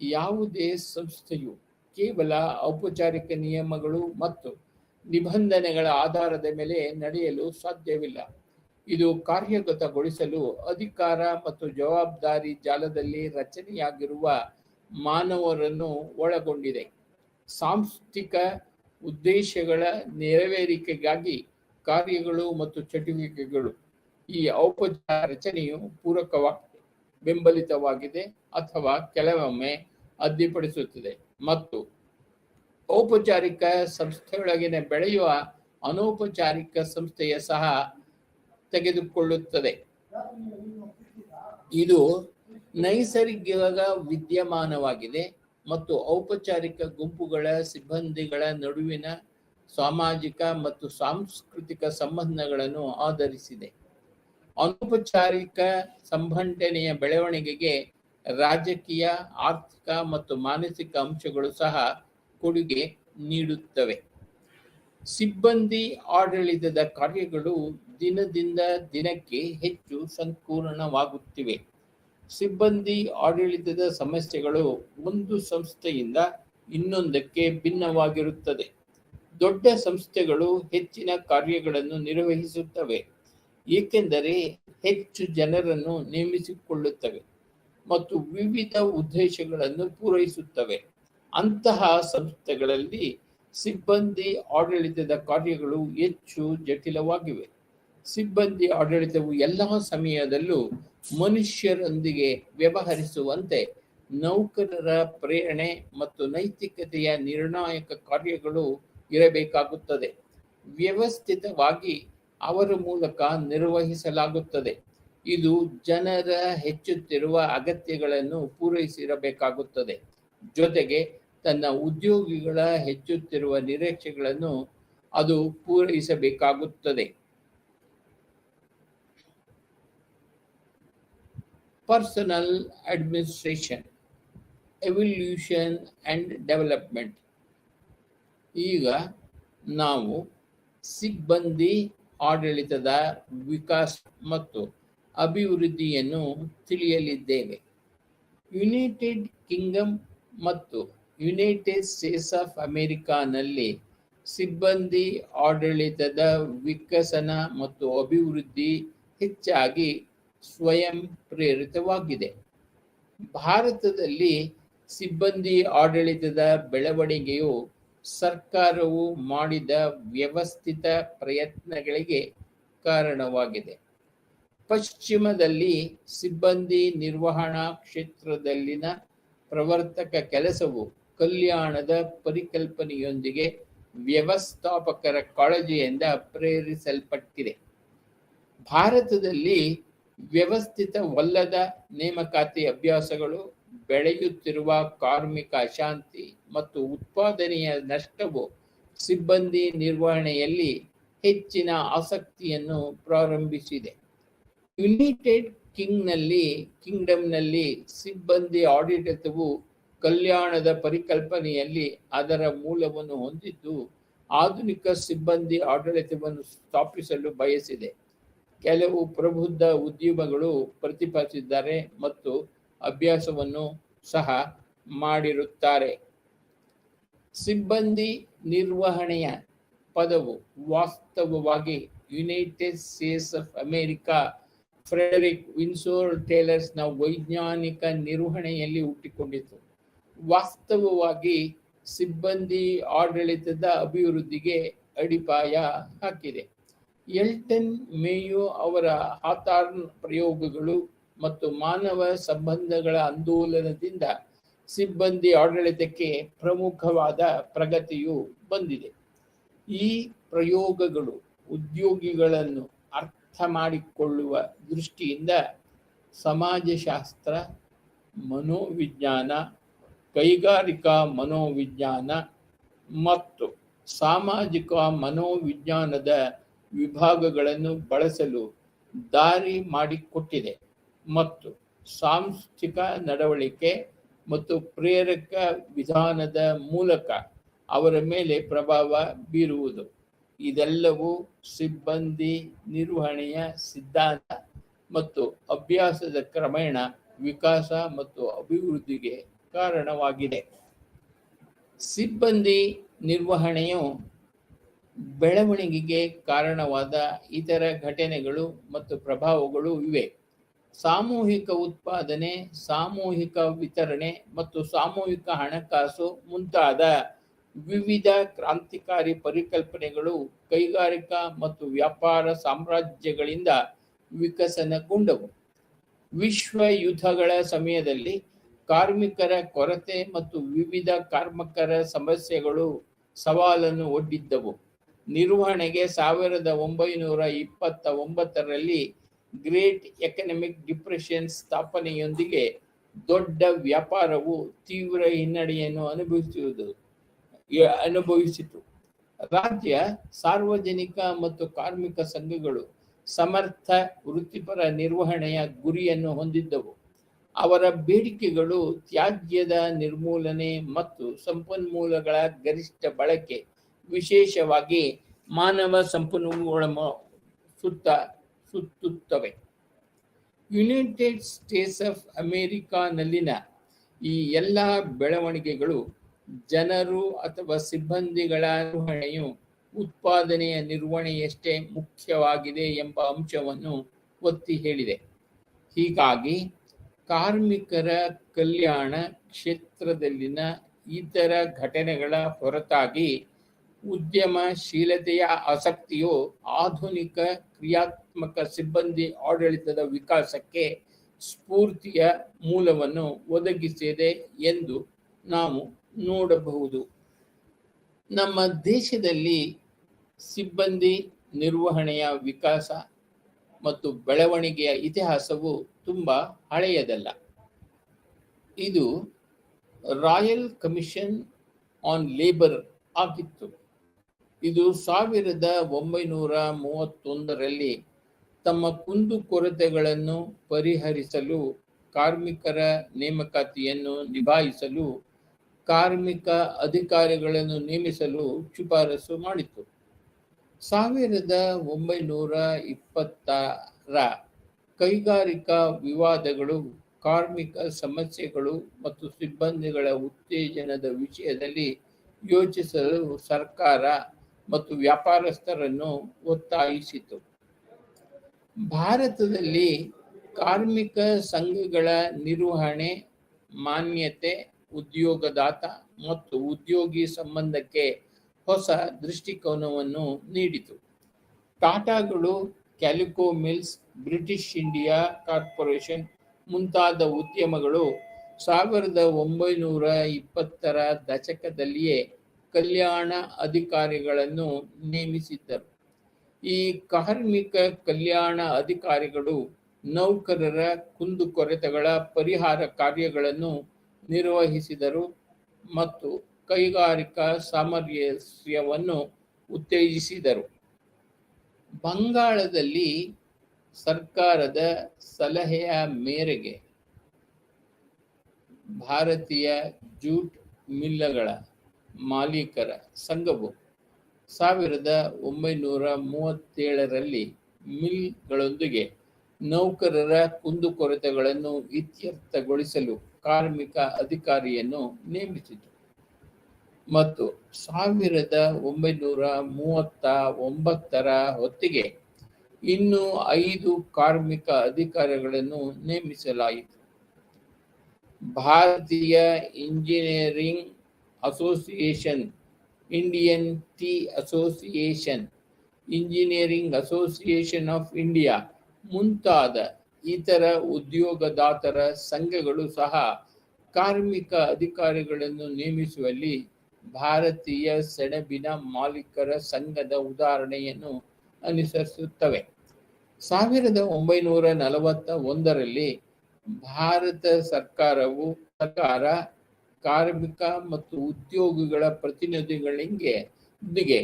ಯಾವುದೇ ಸಂಸ್ಥೆಯು ಕೇವಲ ಔಪಚಾರಿಕ ನಿಯಮಗಳು ಮತ್ತು ನಿಬಂಧನೆಗಳ ಆಧಾರದ ಮೇಲೆ ನಡೆಯಲು ಸಾಧ್ಯವಿಲ್ಲ. ಇದು ಕಾರ್ಯಗತಗೊಳಿಸಲು ಅಧಿಕಾರ ಮತ್ತು ಜವಾಬ್ದಾರಿ ಜಾಲದಲ್ಲಿ ರಚನೆಯಾಗಿರುವ ಮಾನವರನ್ನು ಒಳಗೊಂಡಿದೆ. ಸಾಂಸ್ಥಿಕ ಉದ್ದೇಶಗಳ ನೆರವೇರಿಕೆಗಾಗಿ ಕಾರ್ಯಗಳು ಮತ್ತು ಚಟುವಟಿಕೆಗಳು ಈ ಔಪಚಾರಿಕ ರಚನೆಯು ಪೂರಕವಾಗಿದೆ, ಬೆಂಬಲಿತವಾಗಿದೆ ಅಥವಾ ಕೆಲವೊಮ್ಮೆ ಅಡ್ಡಿಪಡಿಸುತ್ತದೆ ಮತ್ತು ಔಪಚಾರಿಕ ಸಂಸ್ಥೆಯೊಳಗಿನ ಬೆಳೆಯುವ ಅನೌಪಚಾರಿಕ ಸಂಸ್ಥೆಯ ಸಹ ತೆಗೆದುಕೊಳ್ಳುತ್ತದೆ. ಇದು ನೈಸರ್ಗಿಕ ವಿದ್ಯಮಾನವಾಗಿದೆ ಮತ್ತು ಔಪಚಾರಿಕ ಗುಂಪುಗಳ ಸಿಬ್ಬಂದಿಗಳ ನಡುವಿನ ಸಾಮಾಜಿಕ ಮತ್ತು ಸಾಂಸ್ಕೃತಿಕ ಸಂಬಂಧಗಳನ್ನು ಆಧರಿಸಿದೆ. ಅನೌಪಚಾರಿಕ ಸಂಘಟನೆಯ ಬೆಳವಣಿಗೆಗೆ ರಾಜಕೀಯ, ಆರ್ಥಿಕ ಮತ್ತು ಮಾನಸಿಕ ಅಂಶಗಳು ಸಹ ಕೊಡುಗೆ ನೀಡುತ್ತವೆ. ಸಿಬ್ಬಂದಿ ಆಡಳಿತದ ಕಾರ್ಯಗಳು ದಿನದಿಂದ ದಿನಕ್ಕೆ ಹೆಚ್ಚು ಸಂಕೀರ್ಣವಾಗುತ್ತಿವೆ. ಸಿಬ್ಬಂದಿ ಆಡಳಿತದ ಸಮಸ್ಯೆಗಳು ಒಂದು ಸಂಸ್ಥೆಯಿಂದ ಇನ್ನೊಂದಕ್ಕೆ ಭಿನ್ನವಾಗಿರುತ್ತದೆ. ದೊಡ್ಡ ಸಂಸ್ಥೆಗಳು ಹೆಚ್ಚಿನ ಕಾರ್ಯಗಳನ್ನು ನಿರ್ವಹಿಸುತ್ತವೆ ಏಕೆಂದರೆ ಹೆಚ್ಚು ಜನರನ್ನು ನೇಮಿಸಿಕೊಳ್ಳುತ್ತವೆ ಮತ್ತು ವಿವಿಧ ಉದ್ದೇಶಗಳನ್ನು ಪೂರೈಸುತ್ತವೆ. ಅಂತಹ ಸಂಸ್ಥೆಗಳಲ್ಲಿ ಸಿಬ್ಬಂದಿ ಆಡಳಿತದ ಕಾರ್ಯಗಳು ಹೆಚ್ಚು ಜಟಿಲವಾಗಿವೆ. ಸಿಬ್ಬಂದಿ ಆಡಳಿತವು ಎಲ್ಲ ಸಮಯದಲ್ಲೂ ಮನುಷ್ಯರೊಂದಿಗೆ ವ್ಯವಹರಿಸುವಂತೆ ನೌಕರರ ಪ್ರೇರಣೆ ಮತ್ತು ನೈತಿಕತೆಯ ನಿರ್ಣಾಯಕ ಕಾರ್ಯಗಳು ಇರಬೇಕಾಗುತ್ತದೆ. ವ್ಯವಸ್ಥಿತವಾಗಿ ಅವರ ಮೂಲಕ ನಿರ್ವಹಿಸಲಾಗುತ್ತದೆ. ಇದು ಜನರ ಹೆಚ್ಚುತ್ತಿರುವ ಅಗತ್ಯಗಳನ್ನು ಪೂರೈಸಿರಬೇಕಾಗುತ್ತದೆ, ಜೊತೆಗೆ ತನ್ನ ಉದ್ಯೋಗಿಗಳ ಹೆಚ್ಚುತ್ತಿರುವ ನಿರೀಕ್ಷೆಗಳನ್ನು ಅದು ಪೂರೈಸಬೇಕಾಗುತ್ತದೆ. Personal administration, evolution and development. ಈಗ ನಾವು ಸಿಬ್ಬಂದಿ ಆಡಳಿತದ ವಿಕಾಸ ಮತ್ತು ಅಭಿವೃದ್ಧಿಯನ್ನು ತಿಳಿಯಲಿದ್ದೇವೆ. ಯುನೈಟೆಡ್ ಕಿಂಗ್ಡಮ್ ಮತ್ತು ಯುನೈಟೆಡ್ ಸ್ಟೇಟ್ಸ್ ಆಫ್ ಅಮೆರಿಕಾನಲ್ಲಿ ಸಿಬ್ಬಂದಿ ಆಡಳಿತದ ವಿಕಸನ ಮತ್ತು ಅಭಿವೃದ್ಧಿ ಹೆಚ್ಚಾಗಿ ಸ್ವಯಂ ಪ್ರೇರಿತವಾಗಿದೆ. ಭಾರತದಲ್ಲಿ ಸಿಬ್ಬಂದಿ ಆಡಳಿತದ ಬೆಳವಣಿಗೆಯು ಸರ್ಕಾರವು ಮಾಡಿದ ವ್ಯವಸ್ಥಿತ ಪ್ರಯತ್ನಗಳಿಗೆ ಕಾರಣವಾಗಿದೆ. ಪಶ್ಚಿಮದಲ್ಲಿ ಸಿಬ್ಬಂದಿ ನಿರ್ವಹಣಾ ಕ್ಷೇತ್ರದಲ್ಲಿನ ಪ್ರವರ್ತಕ ಕೆಲಸವು ಕಲ್ಯಾಣದ ಪರಿಕಲ್ಪನೆಯೊಂದಿಗೆ ವ್ಯವಸ್ಥಾಪಕರ ಕಾಳಜಿಯಿಂದ ಪ್ರೇರಿಸಲ್ಪಟ್ಟಿದೆ. ಭಾರತದಲ್ಲಿ ವ್ಯವಸ್ಥಿತವಲ್ಲದ ನೇಮಕಾತಿ ಅಭ್ಯಾಸಗಳು, ಬೆಳೆಯುತ್ತಿರುವ ಕಾರ್ಮಿಕ ಅಶಾಂತಿ ಮತ್ತು ಉತ್ಪಾದನೆಯ ನಷ್ಟವು ಸಿಬ್ಬಂದಿ ನಿರ್ವಹಣೆಯಲ್ಲಿ ಹೆಚ್ಚಿನ ಆಸಕ್ತಿಯನ್ನು ಪ್ರಾರಂಭಿಸಿದೆ. ಯುನೈಟೆಡ್ ಕಿಂಗ್ಡಮ್ನಲ್ಲಿ ಸಿಬ್ಬಂದಿ ಆಡಳಿತವು ಕಲ್ಯಾಣದ ಪರಿಕಲ್ಪನೆಯಲ್ಲಿ ಅದರ ಮೂಲವನ್ನು ಹೊಂದಿದ್ದು ಆಧುನಿಕ ಸಿಬ್ಬಂದಿ ಆಡಳಿತವನ್ನು ಸ್ಥಾಪಿಸಲು ಬಯಸಿದೆ. ಕೆಲವು ಪ್ರಬುದ್ಧ ಉದ್ಯಮಗಳು ಪ್ರತಿಪಾದಿಸಿದ್ದಾರೆ ಮತ್ತು ಅಭ್ಯಾಸವನ್ನು ಸಹ ಮಾಡಿರುತ್ತಾರೆ. ಸಿಬ್ಬಂದಿ ನಿರ್ವಹಣೆಯ ಪದವು ವಾಸ್ತವವಾಗಿ United States of America Frederick Winslow ಟೇಲರ್ಸ್ನ ವೈಜ್ಞಾನಿಕ ನಿರ್ವಹಣೆಯಲ್ಲಿ ಹುಟ್ಟಿಕೊಂಡಿತು. ವಾಸ್ತವವಾಗಿ ಸಿಬ್ಬಂದಿ ಆಡಳಿತದ ಅಭಿವೃದ್ಧಿಗೆ ಅಡಿಪಾಯ ಹಾಕಿದೆ. ಎಲ್ಟನ್ ಮೇಯೋ ಅವರ ಹಾಥಾರ್ನ್ ಪ್ರಯೋಗಗಳು ಮತ್ತು ಮಾನವ ಸಂಬಂಧಗಳ ಆಂದೋಲನದಿಂದ ಸಿಬ್ಬಂದಿ ಆಡಳಿತಕ್ಕೆ ಪ್ರಮುಖವಾದ ಪ್ರಗತಿಯು ಬಂದಿದೆ. ಈ ಪ್ರಯೋಗಗಳು ಉದ್ಯೋಗಿಗಳನ್ನು ಅರ್ಥ ಮಾಡಿಕೊಳ್ಳುವ ದೃಷ್ಟಿಯಿಂದ ಸಮಾಜಶಾಸ್ತ್ರ, ಮನೋವಿಜ್ಞಾನ, ಕೈಗಾರಿಕಾ ಮನೋವಿಜ್ಞಾನ ಮತ್ತು ಸಾಮಾಜಿಕ ಮನೋವಿಜ್ಞಾನದ ವಿಭಾಗಗಳನ್ನು ಬಳಸಲು ದಾರಿ ಮಾಡಿಕೊಟ್ಟಿದೆ ಮತ್ತು ಸಾಂಸ್ಥಿಕ ನಡವಳಿಕೆ ಮತ್ತು ಪ್ರೇರಕ ವಿಧಾನದ ಮೂಲಕ ಅವರ ಮೇಲೆ ಪ್ರಭಾವ ಬೀರುವುದು. ಇದೆಲ್ಲವೂ ಸಿಬ್ಬಂದಿ ನಿರ್ವಹಣೆಯ ಸಿದ್ಧಾಂತ ಮತ್ತು ಅಭ್ಯಾಸದ ಕ್ರಮೇಣ ವಿಕಾಸ ಮತ್ತು ಅಭಿವೃದ್ಧಿಗೆ ಕಾರಣವಾಗಿದೆ. ಸಿಬ್ಬಂದಿ ನಿರ್ವಹಣೆಯು ಬೆಳವಣಿಗೆಗೆ ಕಾರಣವಾದ ಇತರ ಘಟನೆಗಳು ಮತ್ತು ಪ್ರಭಾವಗಳು ಇವೆ. ಸಾಮೂಹಿಕ ಉತ್ಪಾದನೆ, ಸಾಮೂಹಿಕ ವಿತರಣೆ ಮತ್ತು ಸಾಮೂಹಿಕ ಹಣಕಾಸು ಮುಂತಾದ ವಿವಿಧ ಕ್ರಾಂತಿಕಾರಿ ಪರಿಕಲ್ಪನೆಗಳು ಕೈಗಾರಿಕಾ ಮತ್ತು ವ್ಯಾಪಾರ ಸಾಮ್ರಾಜ್ಯಗಳಿಂದ ವಿಕಸನಗೊಂಡವು. ವಿಶ್ವ ಯುದ್ಧಗಳ ಸಮಯದಲ್ಲಿ ಕಾರ್ಮಿಕರ ಕೊರತೆ ಮತ್ತು ವಿವಿಧ ಕಾರ್ಮಿಕರ ಸಮಸ್ಯೆಗಳು ಸವಾಲನ್ನು ಒಡ್ಡಿದ್ದವು. ನಿರ್ವಹಣೆಗೆ 1929ರಲ್ಲಿ ಗ್ರೇಟ್ ಎಕನಾಮಿಕ್ ಡಿಪ್ರೆಷನ್ ಸ್ಥಾಪನೆಯೊಂದಿಗೆ ದೊಡ್ಡ ವ್ಯಾಪಾರವು ತೀವ್ರ ಹಿನ್ನಡೆಯನ್ನು ಅನುಭವಿಸಿತು. ರಾಜ್ಯ, ಸಾರ್ವಜನಿಕ ಮತ್ತು ಕಾರ್ಮಿಕ ಸಂಘಗಳು ಸಮರ್ಥ ವೃತ್ತಿಪರ ನಿರ್ವಹಣೆಯ ಗುರಿಯನ್ನು ಹೊಂದಿದ್ದವು. ಅವರ ಬೇಡಿಕೆಗಳು ತ್ಯಾಜ್ಯದ ನಿರ್ಮೂಲನೆ ಮತ್ತು ಸಂಪನ್ಮೂಲಗಳ ಗರಿಷ್ಠ ಬಳಕೆ, ವಿಶೇಷವಾಗಿ ಮಾನವ ಸಂಪನ್ಮೂಲ ಸುತ್ತುತ್ತವೆ. ಯುನೈಟೆಡ್ ಸ್ಟೇಟ್ಸ್ ಆಫ್ ಅಮೆರಿಕಾನಲ್ಲಿನ ಈ ಎಲ್ಲ ಬೆಳವಣಿಗೆಗಳು ಜನರು ಅಥವಾ ಸಿಬ್ಬಂದಿಗಳ ನಿರ್ವಹಣೆಯು ಉತ್ಪಾದನೆಯ ನಿರ್ವಹಣೆಯಷ್ಟೇ ಮುಖ್ಯವಾಗಿದೆ ಎಂಬ ಅಂಶವನ್ನು ಒತ್ತಿ ಹೇಳಿದೆ. ಹೀಗಾಗಿ ಕಾರ್ಮಿಕರ ಕಲ್ಯಾಣ ಕ್ಷೇತ್ರದಲ್ಲಿನ ಇತರ ಘಟನೆಗಳ ಹೊರತಾಗಿ ಉದ್ಯಮಶೀಲತೆಯ ಆಸಕ್ತಿಯು ಆಧುನಿಕ ಕ್ರಿಯಾತ್ಮಕ ಸಿಬ್ಬಂದಿ ಆಡಳಿತದ ವಿಕಾಸಕ್ಕೆ ಸ್ಫೂರ್ತಿಯ ಮೂಲವನ್ನು ಒದಗಿಸಿದೆ ಎಂದು ನಾವು ನೋಡಬಹುದು. ನಮ್ಮ ದೇಶದಲ್ಲಿ ಸಿಬ್ಬಂದಿ ನಿರ್ವಹಣೆಯ ವಿಕಾಸ ಮತ್ತು ಬೆಳವಣಿಗೆಯ ಇತಿಹಾಸವು ತುಂಬಾ ಹಳೆಯದಲ್ಲ. ಇದು ರಾಯಲ್ ಕಮಿಷನ್ ಆನ್ ಲೇಬರ್ ಆಗಿತ್ತು. ಇದು 1931ರಲ್ಲಿ ತಮ್ಮ ಕುಂದುಕೊರತೆಗಳನ್ನು ಪರಿಹರಿಸಲು, ಕಾರ್ಮಿಕರ ನೇಮಕಾತಿಯನ್ನು ನಿಭಾಯಿಸಲು, ಕಾರ್ಮಿಕ ಅಧಿಕಾರಿಗಳನ್ನು ನೇಮಿಸಲು ಶಿಫಾರಸು ಮಾಡಿತು. 1920ರ ಕೈಗಾರಿಕಾ ವಿವಾದಗಳು, ಕಾರ್ಮಿಕ ಸಮಸ್ಯೆಗಳು ಮತ್ತು ಸಿಬ್ಬಂದಿಗಳ ಉತ್ತೇಜನದ ವಿಷಯದಲ್ಲಿ ಯೋಚಿಸಲು ಸರ್ಕಾರ ಮತ್ತು ವ್ಯಾಪಾರಸ್ಥರನ್ನು ಒತ್ತಾಯಿಸಿತು. ಭಾರತದಲ್ಲಿ ಕಾರ್ಮಿಕ ಸಂಘಗಳ ನಿರ್ವಹಣೆ, ಮಾನ್ಯತೆ, ಉದ್ಯೋಗದಾತ ಮತ್ತು ಉದ್ಯೋಗಿ ಸಂಬಂಧಕ್ಕೆ ಹೊಸ ದೃಷ್ಟಿಕೋನವನ್ನು ನೀಡಿತು. ಟಾಟಾಗಳು, ಕ್ಯಾಲಿಕೋ ಮಿಲ್ಸ್, ಬ್ರಿಟಿಷ್ ಇಂಡಿಯಾ ಕಾರ್ಪೊರೇಷನ್ ಮುಂತಾದ ಉದ್ಯಮಗಳು 1920ರ ದಶಕದಲ್ಲಿಯೇ ಕಲ್ಯಾಣ ಅಧಿಕಾರಿಗಳನ್ನು ನೇಮಿಸಿದ್ದರು. ಈ ಕಾರ್ಮಿಕ ಕಲ್ಯಾಣ ಅಧಿಕಾರಿಗಳು ನೌಕರರ ಕುಂದುಕೊರತೆಗಳ ಪರಿಹಾರ ಕಾರ್ಯಗಳನ್ನು ನಿರ್ವಹಿಸಿದರು ಮತ್ತು ಕೈಗಾರಿಕಾ ಸಾಮರಸ್ಯವನ್ನು ಉತ್ತೇಜಿಸಿದರು. ಬಂಗಾಳದಲ್ಲಿ ಸರ್ಕಾರದ ಸಲಹೆಯ ಮೇರೆಗೆ ಭಾರತೀಯ ಜೂಟ್ ಮಿಲ್ಲಗಳ ಮಾಲೀಕರ ಸಂಘವು 1937ರಲ್ಲಿ ಮಿಲ್ಗಳೊಂದಿಗೆ ನೌಕರರ ಕುಂದುಕೊರತೆಗಳನ್ನು ಇತ್ಯರ್ಥಗೊಳಿಸಲು ಕಾರ್ಮಿಕ ಅಧಿಕಾರಿಯನ್ನು ನೇಮಿಸಿತು ಮತ್ತು 1939ರ ಹೊತ್ತಿಗೆ ಇನ್ನೂ 5 ಕಾರ್ಮಿಕ ಅಧಿಕಾರಿಗಳನ್ನು ನೇಮಿಸಲಾಯಿತು. ಭಾರತೀಯ engineering association, Indian tea association, engineering association of India ಮುಂತಾದ ಇತರ ಉದ್ಯೋಗದಾತರ ಸಂಘಗಳು ಸಹ ಕಾರ್ಮಿಕ ಅಧಿಕಾರಿಗಳನ್ನು ನೇಮಿಸುವಲ್ಲಿ ಭಾರತೀಯ ಸೆಣಬಿನ ಮಾಲೀಕರ ಸಂಘದ ಉದಾಹರಣೆಯನ್ನು ಅನುಸರಿಸುತ್ತವೆ. 1941ರಲ್ಲಿ ಭಾರತ ಸರ್ಕಾರ ಕಾರ್ಮಿಕ ಮತ್ತು ಉದ್ಯೋಗಿಗಳ ಪ್ರತಿನಿಧಿಗಳೊಂದಿಗೆ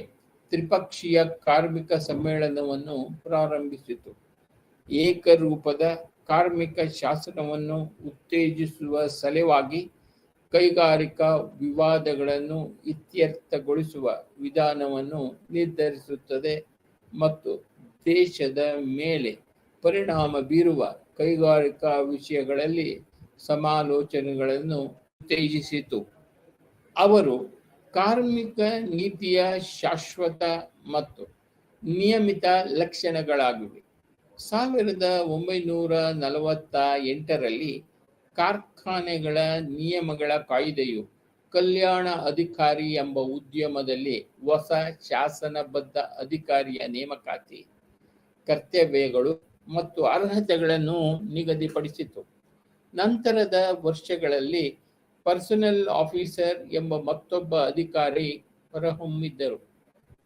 ತ್ರಿಪಕ್ಷೀಯ ಕಾರ್ಮಿಕ ಸಮ್ಮೇಳನವನ್ನು ಪ್ರಾರಂಭಿಸಿತು. ಏಕರೂಪದ ಕಾರ್ಮಿಕ ಶಾಸನವನ್ನು ಉತ್ತೇಜಿಸುವ ಸಲುವಾಗಿ ಕೈಗಾರಿಕಾ ವಿವಾದಗಳನ್ನು ಇತ್ಯರ್ಥಗೊಳಿಸುವ ವಿಧಾನವನ್ನು ನಿರ್ಧರಿಸುತ್ತದೆ ಮತ್ತು ದೇಶದ ಮೇಲೆ ಪರಿಣಾಮ ಬೀರುವ ಕೈಗಾರಿಕಾ ವಿಷಯಗಳಲ್ಲಿ ಸಮಾಲೋಚನೆಗಳನ್ನು ಉತ್ತೇಜಿಸಿತು. ಅವರು ಕಾರ್ಮಿಕ ನೀತಿಯ ಶಾಶ್ವತ ಮತ್ತು ನಿಯಮಿತ ಲಕ್ಷಣಗಳಾಗಿವೆ. 1948ರಲ್ಲಿ ಕಾರ್ಖಾನೆಗಳ ನಿಯಮಗಳ ಕಾಯ್ದೆಯು ಕಲ್ಯಾಣ ಅಧಿಕಾರಿ ಎಂಬ ಉದ್ಯಮದಲ್ಲಿ ಹೊಸ ಶಾಸನಬದ್ಧ ಅಧಿಕಾರಿಯ ನೇಮಕಾತಿ, ಕರ್ತವ್ಯಗಳು ಮತ್ತು ಅರ್ಹತೆಗಳನ್ನು ನಿಗದಿಪಡಿಸಿತು. ನಂತರದ ವರ್ಷಗಳಲ್ಲಿ ಪರ್ಸನಲ್ ಆಫೀಸರ್ ಎಂಬ ಮತ್ತೊಬ್ಬ ಅಧಿಕಾರಿ ಹೊರಹೊಮ್ಮಿದ್ದರು.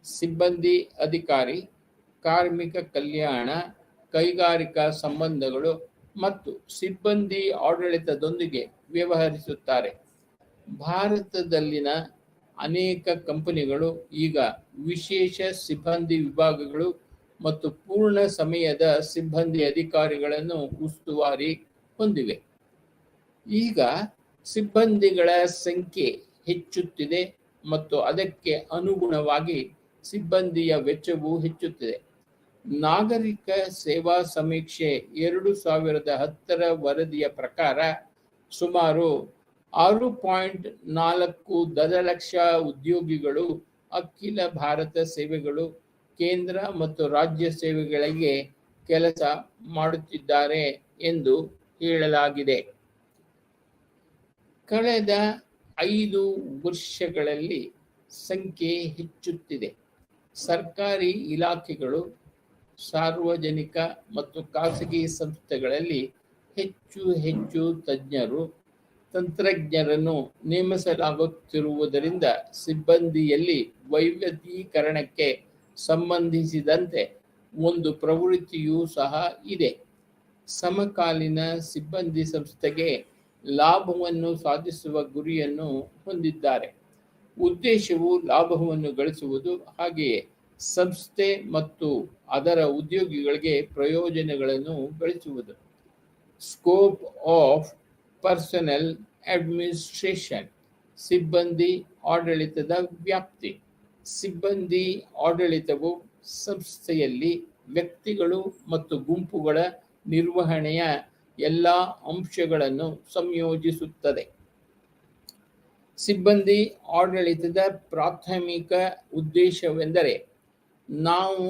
ಸಿಬ್ಬಂದಿ ಅಧಿಕಾರಿ ಕಾರ್ಮಿಕ ಕಲ್ಯಾಣ, ಕೈಗಾರಿಕಾ ಸಂಬಂಧಗಳು ಮತ್ತು ಸಿಬ್ಬಂದಿ ಆಡಳಿತದೊಂದಿಗೆ ವ್ಯವಹರಿಸುತ್ತಾರೆ. ಭಾರತದಲ್ಲಿನ ಅನೇಕ ಕಂಪನಿಗಳು ಈಗ ವಿಶೇಷ ಸಿಬ್ಬಂದಿ ವಿಭಾಗಗಳು ಮತ್ತು ಪೂರ್ಣ ಸಮಯದ ಸಿಬ್ಬಂದಿ ಅಧಿಕಾರಿಗಳನ್ನು ಉಸ್ತುವಾರಿ ಹೊಂದಿವೆ. ಈಗ ಸಿಬ್ಬಂದಿಗಳ ಸಂಖ್ಯೆ ಹೆಚ್ಚುತ್ತಿದೆ ಮತ್ತು ಅದಕ್ಕೆ ಅನುಗುಣವಾಗಿ ಸಿಬ್ಬಂದಿಯ ವೆಚ್ಚವೂ ಹೆಚ್ಚುತ್ತಿದೆ. ನಾಗರಿಕ ಸೇವಾ ಸಮೀಕ್ಷೆ 2010ರ ವರದಿಯ ಪ್ರಕಾರ ಸುಮಾರು 6.4 ದಶಲಕ್ಷ ಉದ್ಯೋಗಿಗಳು ಅಖಿಲ ಭಾರತ ಸೇವೆಗಳು, ಕೇಂದ್ರ ಮತ್ತು ರಾಜ್ಯ ಸೇವೆಗಳಿಗೆ ಕೆಲಸ ಮಾಡುತ್ತಿದ್ದಾರೆ ಎಂದು ಹೇಳಲಾಗಿದೆ. ಕಳೆದ 5 ವರ್ಷಗಳಲ್ಲಿ ಸಂಖ್ಯೆ ಹೆಚ್ಚುತ್ತಿದೆ. ಸರ್ಕಾರಿ ಇಲಾಖೆಗಳು, ಸಾರ್ವಜನಿಕ ಮತ್ತು ಖಾಸಗಿ ಸಂಸ್ಥೆಗಳಲ್ಲಿ ಹೆಚ್ಚು ತಜ್ಞರು, ತಂತ್ರಜ್ಞರನ್ನು ನೇಮಿಸಲಾಗುತ್ತಿರುವುದರಿಂದ ಸಿಬ್ಬಂದಿಯಲ್ಲಿ ವೈವಿಧ್ಯೀಕರಣಕ್ಕೆ ಸಂಬಂಧಿಸಿದಂತೆ ಒಂದು ಪ್ರವೃತ್ತಿಯೂ ಸಹ ಇದೆ. ಸಮಕಾಲೀನ ಸಿಬ್ಬಂದಿ ಸಂಸ್ಥೆಗೆ ಲಾಭವನ್ನು ಸಾಧಿಸುವ ಗುರಿಯನ್ನು ಹೊಂದಿದ್ದಾರೆ. ಉದ್ದೇಶವು ಲಾಭವನ್ನು ಗಳಿಸುವುದು, ಹಾಗೆಯೇ ಸಂಸ್ಥೆ ಮತ್ತು ಅದರ ಉದ್ಯೋಗಿಗಳಿಗೆ ಪ್ರಯೋಜನಗಳನ್ನು ಗಳಿಸುವುದು. ಸ್ಕೋಪ್ ಆಫ್ ಪರ್ಸನಲ್ ಅಡ್ಮಿನಿಸ್ಟ್ರೇಷನ್, ಸಿಬ್ಬಂದಿ ಆಡಳಿತದ ವ್ಯಾಪ್ತಿ. ಸಿಬ್ಬಂದಿ ಆಡಳಿತವು ಸಂಸ್ಥೆಯಲ್ಲಿ ವ್ಯಕ್ತಿಗಳು ಮತ್ತು ಗುಂಪುಗಳ ನಿರ್ವಹಣೆಯ ಎಲ್ಲ ಅಂಶಗಳನ್ನು ಸಂಯೋಜಿಸುತ್ತದೆ. ಸಿಬ್ಬಂದಿ ಆಡಳಿತದ ಪ್ರಾಥಮಿಕ ಉದ್ದೇಶವೆಂದರೆ ನಾವು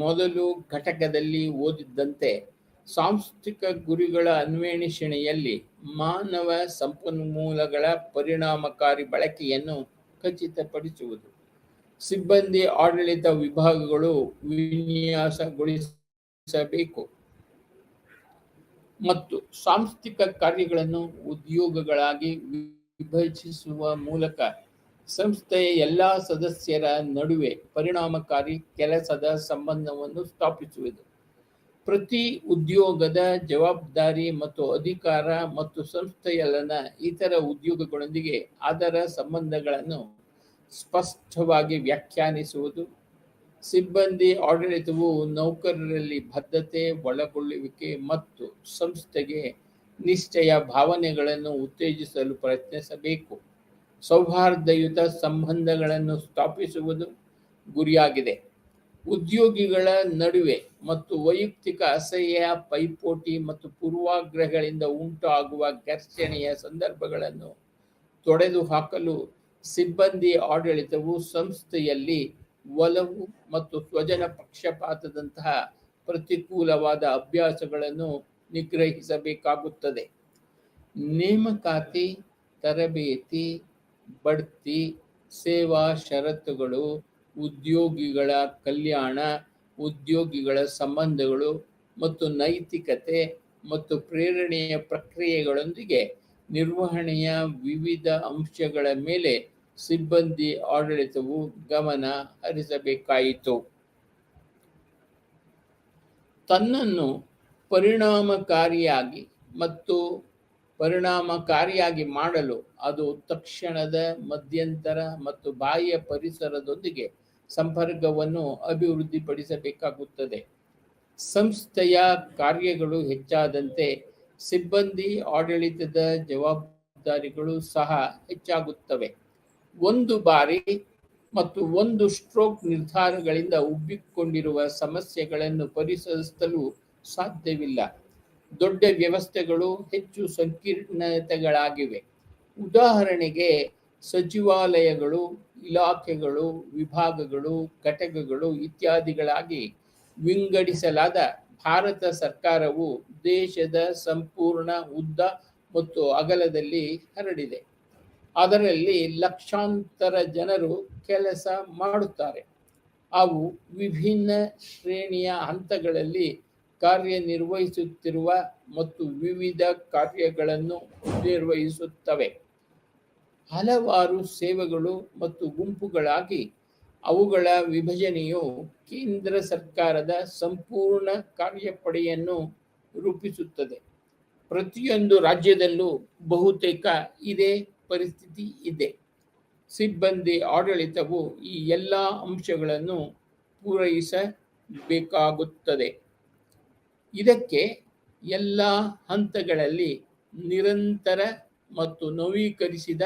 ಮೊದಲು ಘಟಕದಲ್ಲಿ ಓದಿದಂತೆ ಸಾಂಸ್ಥಿಕ ಗುರಿಗಳ ಅನ್ವೇಷಣೆಯಲ್ಲಿ ಮಾನವ ಸಂಪನ್ಮೂಲಗಳ ಪರಿಣಾಮಕಾರಿ ಬಳಕೆಯನ್ನು ಖಚಿತಪಡಿಸುವುದು. ಸಿಬ್ಬಂದಿ ಆಡಳಿತ ವಿಭಾಗಗಳು ವಿನ್ಯಾಸಗೊಳಿಸಬೇಕು ಮತ್ತು ಸಾಂಸ್ಥಿಕ ಕಾರ್ಯಗಳನ್ನು ಉದ್ಯೋಗಗಳಾಗಿ ವಿಭಜಿಸುವ ಮೂಲಕ ಸಂಸ್ಥೆಯ ಎಲ್ಲ ಸದಸ್ಯರ ನಡುವೆ ಪರಿಣಾಮಕಾರಿ ಕೆಲಸದ ಸಂಬಂಧವನ್ನು ಸ್ಥಾಪಿಸುವುದು. ಪ್ರತಿ ಉದ್ಯೋಗದ ಜವಾಬ್ದಾರಿ ಮತ್ತು ಅಧಿಕಾರ ಮತ್ತು ಸಂಸ್ಥೆಯಲ್ಲಿನ ಇತರ ಉದ್ಯೋಗಗಳೊಂದಿಗೆ ಅದರ ಸಂಬಂಧಗಳನ್ನು ಸ್ಪಷ್ಟವಾಗಿ ವ್ಯಾಖ್ಯಾನಿಸುವುದು. ಸಿಬ್ಬಂದಿ ಆಡಳಿತವು ನೌಕರರಲ್ಲಿ ಬದ್ಧತೆ, ಒಳಗೊಳ್ಳುವಿಕೆ ಮತ್ತು ಸಂಸ್ಥೆಗೆ ನಿಷ್ಠೆಯ ಭಾವನೆಗಳನ್ನು ಉತ್ತೇಜಿಸಲು ಪ್ರಯತ್ನಿಸಬೇಕು. ಸೌಹಾರ್ದಯುತ ಸಂಬಂಧಗಳನ್ನು ಸ್ಥಾಪಿಸುವುದು ಗುರಿಯಾಗಿದೆ. ಉದ್ಯೋಗಿಗಳ ನಡುವೆ ಮತ್ತು ವೈಯಕ್ತಿಕ ಅಸಹ್ಯ, ಪೈಪೋಟಿ ಮತ್ತು ಪೂರ್ವಾಗ್ರಹಗಳಿಂದ ಉಂಟಾಗುವ ಘರ್ಷಣೆಯ ಸಂದರ್ಭಗಳನ್ನು ತೊಡೆದುಹಾಕಲು ಸಿಬ್ಬಂದಿ ಆಡಳಿತವು ಸಂಸ್ಥೆಯಲ್ಲಿ ಒಲವು ಮತ್ತು ಸ್ವಜನ ಪಕ್ಷಪಾತದಂತಹ ಪ್ರತಿಕೂಲವಾದ ಅಭ್ಯಾಸಗಳನ್ನು ನಿಗ್ರಹಿಸಬೇಕಾಗುತ್ತದೆ. ನೇಮಕಾತಿ, ತರಬೇತಿ, ಬಡ್ತಿ, ಸೇವಾ ಷರತ್ತುಗಳು, ಉದ್ಯೋಗಿಗಳ ಕಲ್ಯಾಣ, ಉದ್ಯೋಗಿಗಳ ಸಂಬಂಧಗಳು ಮತ್ತು ನೈತಿಕತೆ ಮತ್ತು ಪ್ರೇರಣೆಯ ಪ್ರಕ್ರಿಯೆಗಳೊಂದಿಗೆ ನಿರ್ವಹಣೆಯ ವಿವಿಧ ಅಂಶಗಳ ಮೇಲೆ ಸಿಬ್ಬಂದಿ ಆಡಳಿತವು ಗಮನ ಹರಿಸಬೇಕಾಯಿತು. ತನ್ನನ್ನು ಪರಿಣಾಮಕಾರಿಯಾಗಿ ಮಾಡಲು ಅದು ತಕ್ಷಣದ ಮಧ್ಯಂತರ ಮತ್ತು ಬಾಹ್ಯ ಪರಿಸರದೊಂದಿಗೆ ಸಂಪರ್ಕವನ್ನು ಅಭಿವೃದ್ಧಿಪಡಿಸಬೇಕಾಗುತ್ತದೆ. ಸಂಸ್ಥೆಯ ಕಾರ್ಯಗಳು ಹೆಚ್ಚಾದಂತೆ ಸಿಬ್ಬಂದಿ ಆಡಳಿತದ ಜವಾಬ್ದಾರಿಗಳು ಸಹ ಹೆಚ್ಚಾಗುತ್ತವೆ. ಒಂದು ಬಾರಿ ಮತ್ತು ಒಂದು ಸ್ಟ್ರೋಕ್ ನಿರ್ಧಾರಗಳಿಂದ ಉಬ್ಬಿಕೊಂಡಿರುವ ಸಮಸ್ಯೆಗಳನ್ನು ಪರಿಹರಿಸಲು ಸಾಧ್ಯವಿಲ್ಲ. ದೊಡ್ಡ ವ್ಯವಸ್ಥೆಗಳು ಹೆಚ್ಚು ಸಂಕೀರ್ಣತೆಗಳಾಗಿವೆ. ಉದಾಹರಣೆಗೆ, ಸಚಿವಾಲಯಗಳು, ಇಲಾಖೆಗಳು, ವಿಭಾಗಗಳು, ಘಟಕಗಳು ಇತ್ಯಾದಿಗಳಾಗಿ ವಿಂಗಡಿಸಲಾದ ಭಾರತ ಸರ್ಕಾರವು ದೇಶದ ಸಂಪೂರ್ಣ ಉದ್ದ ಮತ್ತು ಅಗಲದಲ್ಲಿ ಹರಡಿದೆ. ಅದರಲ್ಲಿ ಲಕ್ಷಾಂತರ ಜನರು ಕೆಲಸ ಮಾಡುತ್ತಾರೆ. ಅವು ವಿಭಿನ್ನ ಶ್ರೇಣಿಯ ಹಂತಗಳಲ್ಲಿ ಕಾರ್ಯನಿರ್ವಹಿಸುತ್ತಿರುವ ಮತ್ತು ವಿವಿಧ ಕಾರ್ಯಗಳನ್ನು ನಿರ್ವಹಿಸುತ್ತವೆ. ಹಲವಾರು ಸೇವೆಗಳು ಮತ್ತು ಗುಂಪುಗಳಾಗಿ ಅವುಗಳ ವಿಭಜನೆಯು ಕೇಂದ್ರ ಸರ್ಕಾರದ ಸಂಪೂರ್ಣ ಕಾರ್ಯಪಡೆಯನ್ನು ರೂಪಿಸುತ್ತದೆ. ಪ್ರತಿಯೊಂದು ರಾಜ್ಯದಲ್ಲೂ ಬಹುತೇಕ ಇದೇ ಪರಿಸ್ಥಿತಿ ಇದೆ. ಸಿಬ್ಬಂದಿ ಆಡಳಿತವು ಈ ಎಲ್ಲ ಅಂಶಗಳನ್ನು ಪೂರೈಸಬೇಕಾಗುತ್ತದೆ. ಇದಕ್ಕೆ ಎಲ್ಲ ಹಂತಗಳಲ್ಲಿ ನಿರಂತರ ಮತ್ತು ನವೀಕರಿಸಿದ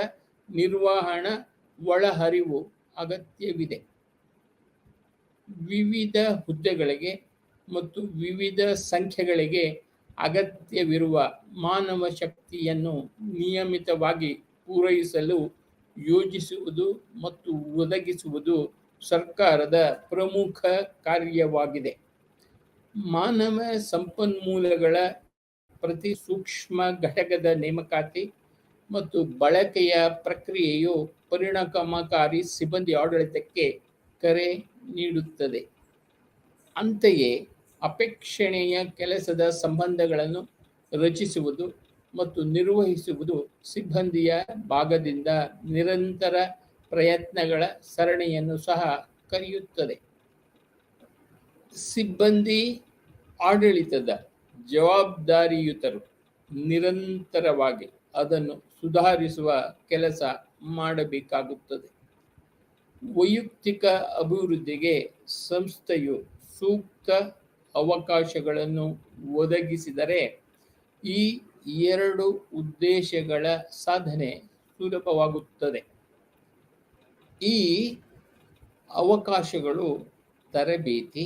ನಿರ್ವಹಣಾ ಒಳಹರಿವು ಅಗತ್ಯವಿದೆ. ವಿವಿಧ ಹುದ್ದೆಗಳಿಗೆ ಮತ್ತು ವಿವಿಧ ಸಂಖ್ಯೆಗಳಿಗೆ ಅಗತ್ಯವಿರುವ ಮಾನವ ಶಕ್ತಿಯನ್ನು ನಿಯಮಿತವಾಗಿ ಪೂರೈಸಲು ಯೋಜಿಸುವುದು ಮತ್ತು ಒದಗಿಸುವುದು ಸರ್ಕಾರದ ಪ್ರಮುಖ ಕಾರ್ಯವಾಗಿದೆ. ಮಾನವ ಸಂಪನ್ಮೂಲಗಳ ಪ್ರತಿ ಸೂಕ್ಷ್ಮ ಘಟಕದ ನೇಮಕಾತಿ ಮತ್ತು ಬಳಕೆಯ ಪ್ರಕ್ರಿಯೆಯು ಪರಿಣಾಮಕಾರಿ ಸಿಬ್ಬಂದಿ ಆಡಳಿತಕ್ಕೆ ಕರೆ ನೀಡುತ್ತದೆ. ಅಂತೆಯೇ ಅಪೇಕ್ಷಣೀಯ ಕೆಲಸದ ಸಂಬಂಧಗಳನ್ನು ರಚಿಸುವುದು ಮತ್ತು ನಿರ್ವಹಿಸುವುದು ಸಿಬ್ಬಂದಿಯ ಭಾಗದಿಂದ ನಿರಂತರ ಪ್ರಯತ್ನಗಳ ಸರಣಿಯನ್ನು ಸಹ ಕರೆಯುತ್ತದೆ. ಸಿಬ್ಬಂದಿ ಆಡಳಿತದ ಜವಾಬ್ದಾರಿಯುತರು ನಿರಂತರವಾಗಿ ಅದನ್ನು ಸುಧಾರಿಸುವ ಕೆಲಸ ಮಾಡಬೇಕಾಗುತ್ತದೆ. ವೈಯಕ್ತಿಕ ಅಭಿವೃದ್ಧಿಗೆ ಸಂಸ್ಥೆಯು ಸೂಕ್ತ ಅವಕಾಶಗಳನ್ನು ಒದಗಿಸಿದರೆ ಈ ಎರಡು ಉದ್ದೇಶಗಳ ಸಾಧನೆ ಸುಲಭವಾಗುತ್ತದೆ. ಈ ಅವಕಾಶಗಳು ತರಬೇತಿ,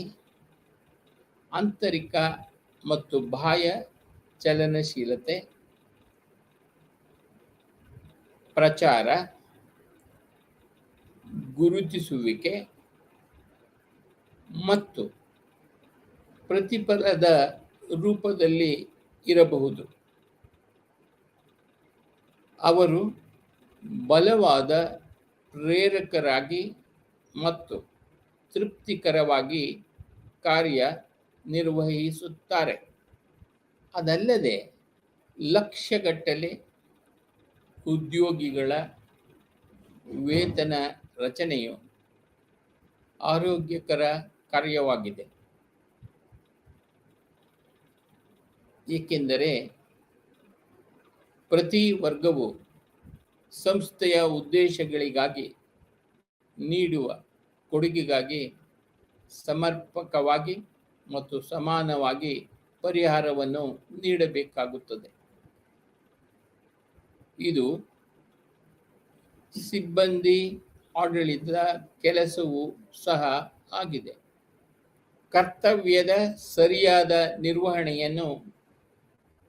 ಆಂತರಿಕ ಮತ್ತು ಬಾಹ್ಯ ಚಲನಶೀಲತೆ, ಪ್ರಚಾರ, ಗುರುತಿಸುವಿಕೆ ಮತ್ತು ಪ್ರತಿಫಲದ ರೂಪದಲ್ಲಿ ಇರಬಹುದು. ಅವರು ಬಲವಾದ ಪ್ರೇರಕರಾಗಿ ಮತ್ತು ತೃಪ್ತಿಕರವಾಗಿ ಕಾರ್ಯನಿರ್ವಹಿಸುತ್ತಾರೆ. ಅದಲ್ಲದೆ ಲಕ್ಷಗಟ್ಟಲೆ ಉದ್ಯೋಗಿಗಳ ವೇತನ ರಚನೆಯು ಆರೋಗ್ಯಕರ ಕಾರ್ಯವಾಗಿದೆ, ಏಕೆಂದರೆ ಪ್ರತಿ ವರ್ಗವು ಸಂಸ್ಥೆಯ ಉದ್ದೇಶಗಳಿಗಾಗಿ ನೀಡುವ ಕೊಡುಗೆಗಾಗಿ ಸಮರ್ಪಕವಾಗಿ ಮತ್ತು ಸಮಾನವಾಗಿ ಪರಿಹಾರವನ್ನು ನೀಡಬೇಕಾಗುತ್ತದೆ. ಇದು ಸಿಬ್ಬಂದಿ ಆಡಳಿತದ ಕೆಲಸವೂ ಸಹ ಆಗಿದೆ. ಕರ್ತವ್ಯದ ಸರಿಯಾದ ನಿರ್ವಹಣೆಯನ್ನು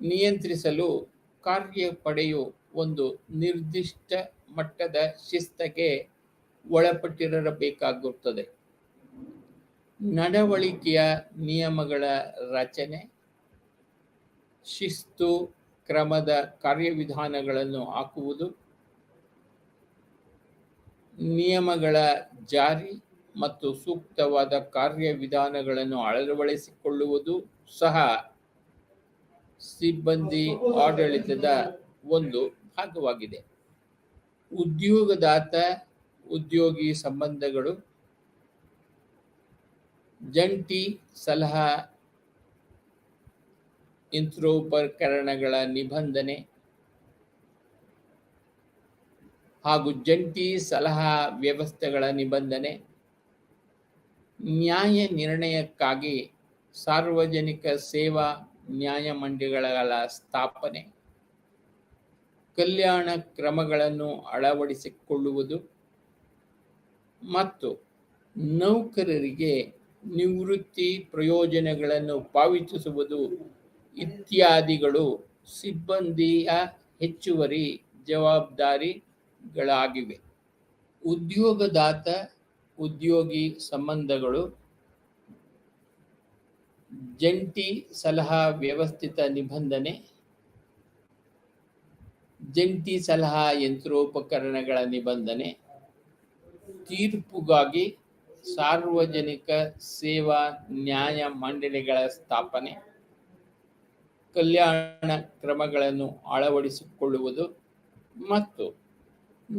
ನಿಯಂತ್ರಿಸಲು ಕಾರ್ಯಪಡೆಯು ಒಂದು ನಿರ್ದಿಷ್ಟ ಮಟ್ಟದ ಶಿಸ್ತಕ್ಕೆ ಒಳಪಟ್ಟಿರಬೇಕಾಗುತ್ತದೆ. ನಡವಳಿಕೆಯ ನಿಯಮಗಳ ರಚನೆ, ಶಿಸ್ತು ಕ್ರಮದ ಕಾರ್ಯವಿಧಾನಗಳನ್ನು ಹಾಕುವುದು, ನಿಯಮಗಳ ಜಾರಿ ಮತ್ತು ಸೂಕ್ತವಾದ ಕಾರ್ಯವಿಧಾನಗಳನ್ನು ಅಳವಡಿಸಿಕೊಳ್ಳುವುದು ಸಹ ಸಿಬ್ಬಂದಿ ಆಡಳಿತದ ಒಂದು ಭಾಗವಾಗಿದೆ. ಉದ್ಯೋಗದಾತ ಉದ್ಯೋಗಿ ಸಂಬಂಧಗಳು, ಜಂಟಿ ಸಲಹಾ ಯಂತ್ರೋಪಕರಣಗಳ ನಿಬಂಧನೆ ಹಾಗೂ ಜಂಟಿ ಸಲಹಾ ವ್ಯವಸ್ಥೆಗಳ ನಿಬಂಧನೆ, ನ್ಯಾಯ ನಿರ್ಣಯಕ್ಕಾಗಿ ಸಾರ್ವಜನಿಕ ಸೇವಾ ನ್ಯಾಯಮಂಡಳಿಗಳ ಸ್ಥಾಪನೆ, ಕಲ್ಯಾಣ ಕ್ರಮಗಳನ್ನು ಅಳವಡಿಸಿಕೊಳ್ಳುವುದು ಮತ್ತು ನೌಕರರಿಗೆ ನಿವೃತ್ತಿ ಪ್ರಯೋಜನಗಳನ್ನು ಪಾವತಿಸುವುದು ಇತ್ಯಾದಿಗಳು ಸಿಬ್ಬಂದಿಯ ಹೆಚ್ಚುವರಿ ಜವಾಬ್ದಾರಿಗಳಾಗಿವೆ. ಉದ್ಯೋಗದಾತ ಉದ್ಯೋಗಿ ಸಂಬಂಧಗಳು, ಜಂಟಿ ಸಲಹಾ ವ್ಯವಸ್ಥಿತ ನಿಬಂಧನೆ, ಜಂಟಿ ಸಲಹಾ ಯಂತ್ರೋಪಕರಣಗಳ ನಿಬಂಧನೆ, ತೀರ್ಪುಗಾಗಿ ಸಾರ್ವಜನಿಕ ಸೇವಾ ನ್ಯಾಯಮಂಡಳಿಗಳ ಸ್ಥಾಪನೆ, ಕಲ್ಯಾಣ ಕ್ರಮಗಳನ್ನು ಅಳವಡಿಸಿಕೊಳ್ಳುವುದು ಮತ್ತು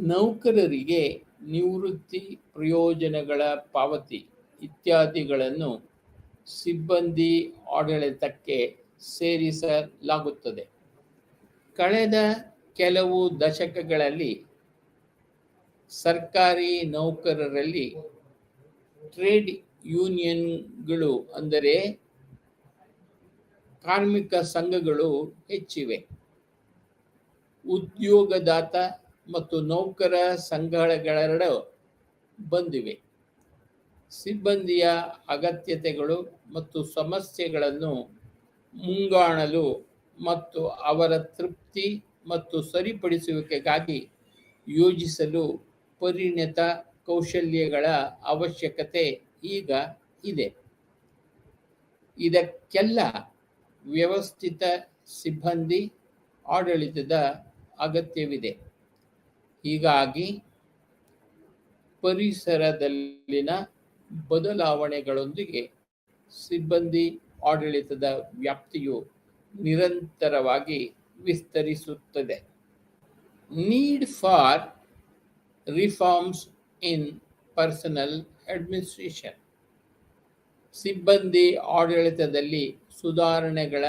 ನೌಕರರಿಗೆ ನಿವೃತ್ತಿ ಪ್ರಯೋಜನಗಳ ಪಾವತಿ ಇತ್ಯಾದಿಗಳನ್ನು ಸಿಬ್ಬಂದಿ ಆಡಳಿತಕ್ಕೆ ಸೇರಿಸಲಾಗುತ್ತದೆ. ಕಳೆದ ಕೆಲವು ದಶಕಗಳಲ್ಲಿ ಸರ್ಕಾರಿ ನೌಕರರಲ್ಲಿ ಟ್ರೇಡ್ ಯೂನಿಯನ್ಗಳು ಅಂದರೆ ಕಾರ್ಮಿಕ ಸಂಘಗಳು ಹೆಚ್ಚಿವೆ. ಉದ್ಯೋಗದಾತ ಮತ್ತು ನೌಕರ ಸಂಘಗಳೆರಡೂ ಬಂದಿವೆ. ಸಿಬ್ಬಂದಿಯ ಅಗತ್ಯತೆಗಳು ಮತ್ತು ಸಮಸ್ಯೆಗಳನ್ನು ಮುಂಗಾಣಲು ಮತ್ತು ಅವರ ತೃಪ್ತಿ ಮತ್ತು ಸರಿಪಡಿಸುವಿಕೆಗಾಗಿ ಯೋಜಿಸಲು ಪರಿಣತ ಕೌಶಲ್ಯಗಳ ಅವಶ್ಯಕತೆ ಈಗ ಇದೆ. ಇದಕ್ಕೆಲ್ಲ ವ್ಯವಸ್ಥಿತ ಸಿಬ್ಬಂದಿ ಆಡಳಿತದ ಅಗತ್ಯವಿದೆ. ಹೀಗಾಗಿ ಪರಿಸರದಲ್ಲಿನ ಬದಲಾವಣೆಗಳೊಂದಿಗೆ ಸಿಬ್ಬಂದಿ ಆಡಳಿತದ ವ್ಯಾಪ್ತಿಯು ನಿರಂತರವಾಗಿ ವಿಸ್ತರಿಸುತ್ತದೆ. Need for reforms in personal administration. ಸಿಬ್ಬಂದಿ ಆಡಳಿತದಲ್ಲಿ ಸುಧಾರಣೆಗಳ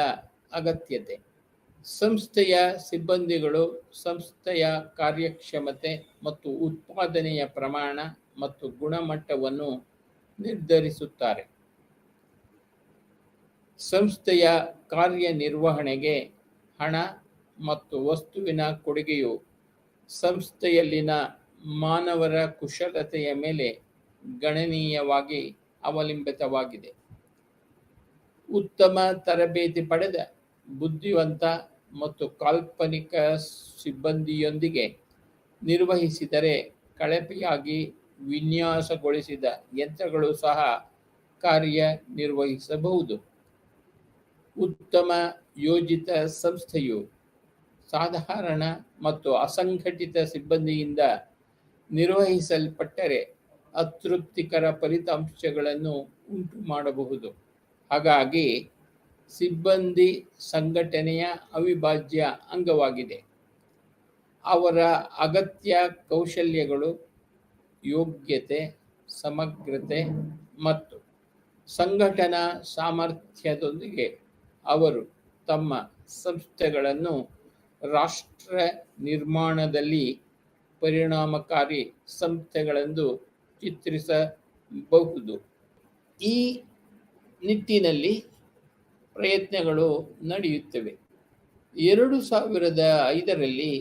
ಅಗತ್ಯತೆ. ಸಂಸ್ಥೆಯ ಸಿಬ್ಬಂದಿಗಳು ಸಂಸ್ಥೆಯ ಕಾರ್ಯಕ್ಷಮತೆ ಮತ್ತು ಉತ್ಪಾದನೆಯ ಪ್ರಮಾಣ ಮತ್ತು ಗುಣಮಟ್ಟವನ್ನು ನಿರ್ಧರಿಸುತ್ತಾರೆ. ಸಂಸ್ಥೆಯ ಕಾರ್ಯನಿರ್ವಹಣೆಗೆ ಹಣ ಮತ್ತು ವಸ್ತುವಿನ ಕೊಡುಗೆಯು ಸಂಸ್ಥೆಯಲ್ಲಿನ ಮಾನವರ ಕುಶಲತೆಯ ಮೇಲೆ ಗಣನೀಯವಾಗಿ ಅವಲಂಬಿತವಾಗಿದೆ. ಉತ್ತಮ ತರಬೇತಿ ಪಡೆದ ಬುದ್ಧಿವಂತ ಮತ್ತು ಕಾಲ್ಪನಿಕ ಸಿಬ್ಬಂದಿಯೊಂದಿಗೆ ನಿರ್ವಹಿಸಿದರೆ ಕಳಪೆಯಾಗಿ ವಿನ್ಯಾಸಗೊಳಿಸಿದ ಯಂತ್ರಗಳು ಸಹ ಕಾರ್ಯನಿರ್ವಹಿಸಬಹುದು. ಉತ್ತಮ ಯೋಜಿತ ಸಂಸ್ಥೆಯು ಸಾಧಾರಣ ಮತ್ತು ಅಸಂಘಟಿತ ಸಿಬ್ಬಂದಿಯಿಂದ ನಿರ್ವಹಿಸಲ್ಪಟ್ಟರೆ ಅತೃಪ್ತಿಕರ ಫಲಿತಾಂಶಗಳನ್ನು ಉಂಟು ಮಾಡಬಹುದು. ಹಾಗಾಗಿ ಸಿಬ್ಬಂದಿ ಸಂಘಟನೆಯ ಅವಿಭಾಜ್ಯ ಅಂಗವಾಗಿದೆ. ಅವರ ಅಗತ್ಯ ಕೌಶಲ್ಯಗಳು, ಯೋಗ್ಯತೆ, ಸಮಗ್ರತೆ ಮತ್ತು ಸಂಘಟನಾ ಸಾಮರ್ಥ್ಯದೊಂದಿಗೆ ಅವರು ತಮ್ಮ ಸಂಸ್ಥೆಗಳನ್ನು ರಾಷ್ಟ್ರ ನಿರ್ಮಾಣದಲ್ಲಿ ಪರಿಣಾಮಕಾರಿ ಸಂಸ್ಥೆಗಳೆಂದು ಚಿತ್ರಿಸಬಹುದು. ಈ ನಿಟ್ಟಿನಲ್ಲಿ ಪ್ರಯತ್ನಗಳು ನಡೆಯುತ್ತವೆ. 2005ರಲ್ಲಿ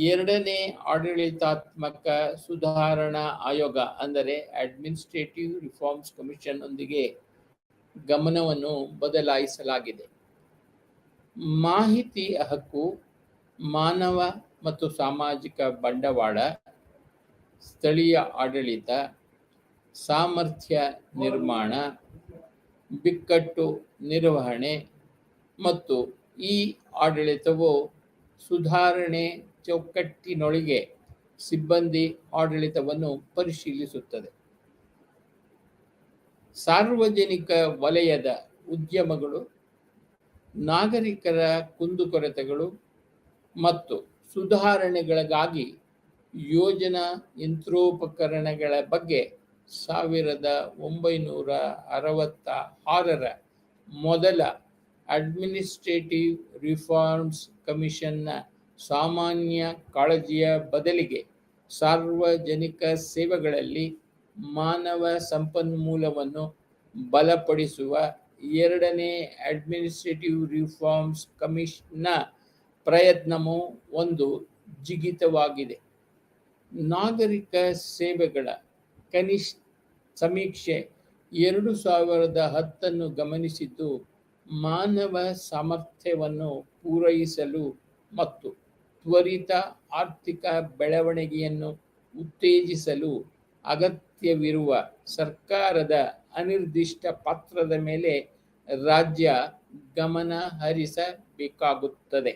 ಎರಡನೇ ಆಡಳಿತಾತ್ಮಕ ಸುಧಾರಣಾ ಆಯೋಗ ಅಂದರೆ ಅಡ್ಮಿನಿಸ್ಟ್ರೇಟಿವ್ ರಿಫಾರ್ಮ್ಸ್ ಕಮಿಷನ್ ಒಂದಿಗೆ ಗಮನವನ್ನು ಬದಲಾಯಿಸಲಾಗಿದೆ. ಮಾಹಿತಿ ಹಕ್ಕು, ಮಾನವ ಮತ್ತು ಸಾಮಾಜಿಕ ಬಂಡವಾಳ, ಸ್ಥಳೀಯ ಆಡಳಿತ, ಸಾಮರ್ಥ್ಯ ನಿರ್ಮಾಣ, ಬಿಕ್ಕಟ್ಟು ನಿರ್ವಹಣೆ ಮತ್ತು ಈ ಆಡಳಿತವು ಸುಧಾರಣೆ ಚೌಕಟ್ಟಿನೊಳಗೆ ಸಿಬ್ಬಂದಿ ಆಡಳಿತವನ್ನು ಪರಿಶೀಲಿಸುತ್ತದೆ. ಸಾರ್ವಜನಿಕ ವಲಯದ ಉದ್ಯಮಗಳು, ನಾಗರಿಕರ ಕುಂದುಕೊರತೆಗಳು ಮತ್ತು ಸುಧಾರಣೆಗಳಿಗಾಗಿ ಯೋಜನಾ ಯಂತ್ರೋಪಕರಣಗಳ ಬಗ್ಗೆ 1966ರ ಮೊದಲ ಅಡ್ಮಿನಿಸ್ಟ್ರೇಟಿವ್ ರಿಫಾರ್ಮ್ಸ್ ಕಮಿಷನ್ನ ಸಾಮಾನ್ಯ ಕಾಳಜಿಯ ಬದಲಿಗೆ ಸಾರ್ವಜನಿಕ ಸೇವೆಗಳಲ್ಲಿ ಮಾನವ ಸಂಪನ್ಮೂಲವನ್ನು ಬಲಪಡಿಸುವ ಎರಡನೇ ಅಡ್ಮಿನಿಸ್ಟ್ರೇಟಿವ್ ರಿಫಾರ್ಮ್ಸ್ ಕಮಿಷನ್ನ ಪ್ರಯತ್ನವೂ ಒಂದು ಜಿಗಿತವಾಗಿದೆ. ನಾಗರಿಕ ಸೇವೆಗಳ ಕನಿಷ್ಠ ಸಮೀಕ್ಷೆ 2010 ಗಮನಿಸಿದ್ದು, ಮಾನವ ಸಾಮರ್ಥ್ಯವನ್ನು ಪೂರೈಸಲು ಮತ್ತು ತ್ವರಿತ ಆರ್ಥಿಕ ಬೆಳವಣಿಗೆಯನ್ನು ಉತ್ತೇಜಿಸಲು ಅಗತ್ಯವಿರುವ ಸರ್ಕಾರದ ಅನಿರ್ದಿಷ್ಟ ಪಾತ್ರದ ಮೇಲೆ ರಾಜ್ಯ ಗಮನ ಹರಿಸಬೇಕಾಗುತ್ತದೆ.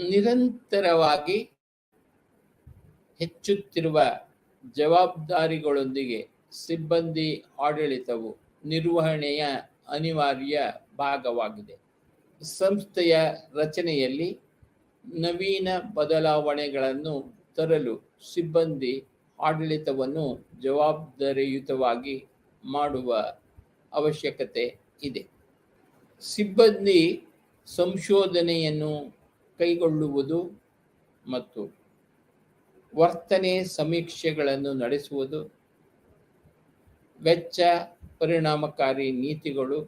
ನಿರಂತರವಾಗಿ ಹೆಚ್ಚುತ್ತಿರುವ ಜವಾಬ್ದಾರಿಗಳೊಂದಿಗೆ ಸಿಬ್ಬಂದಿ ಆಡಳಿತವು ನಿರ್ವಹಣೆಯ ಅನಿವಾರ್ಯ ಭಾಗವಾಗಿದೆ. ಸಂಸ್ಥೆಯ ರಚನೆಯಲ್ಲಿ ನವೀನ ಬದಲಾವಣೆಗಳನ್ನು ತರಲು ಸಿಬ್ಬಂದಿ ಆಡಳಿತವನ್ನು ಜವಾಬ್ದಾರಿಯುತವಾಗಿ ಮಾಡುವ ಅವಶ್ಯಕತೆ ಇದೆ. ಸಿಬ್ಬಂದಿ ಸಂಶೋಧನೆಯನ್ನು ಕೈಗೊಳ್ಳುವುದು ಮತ್ತು ವರ್ತನೆ ಸಮೀಕ್ಷೆಗಳನ್ನು ನಡೆಸುವುದು, ವೆಚ್ಚ ಪರಿಣಾಮಕಾರಿ ನೀತಿಗಳು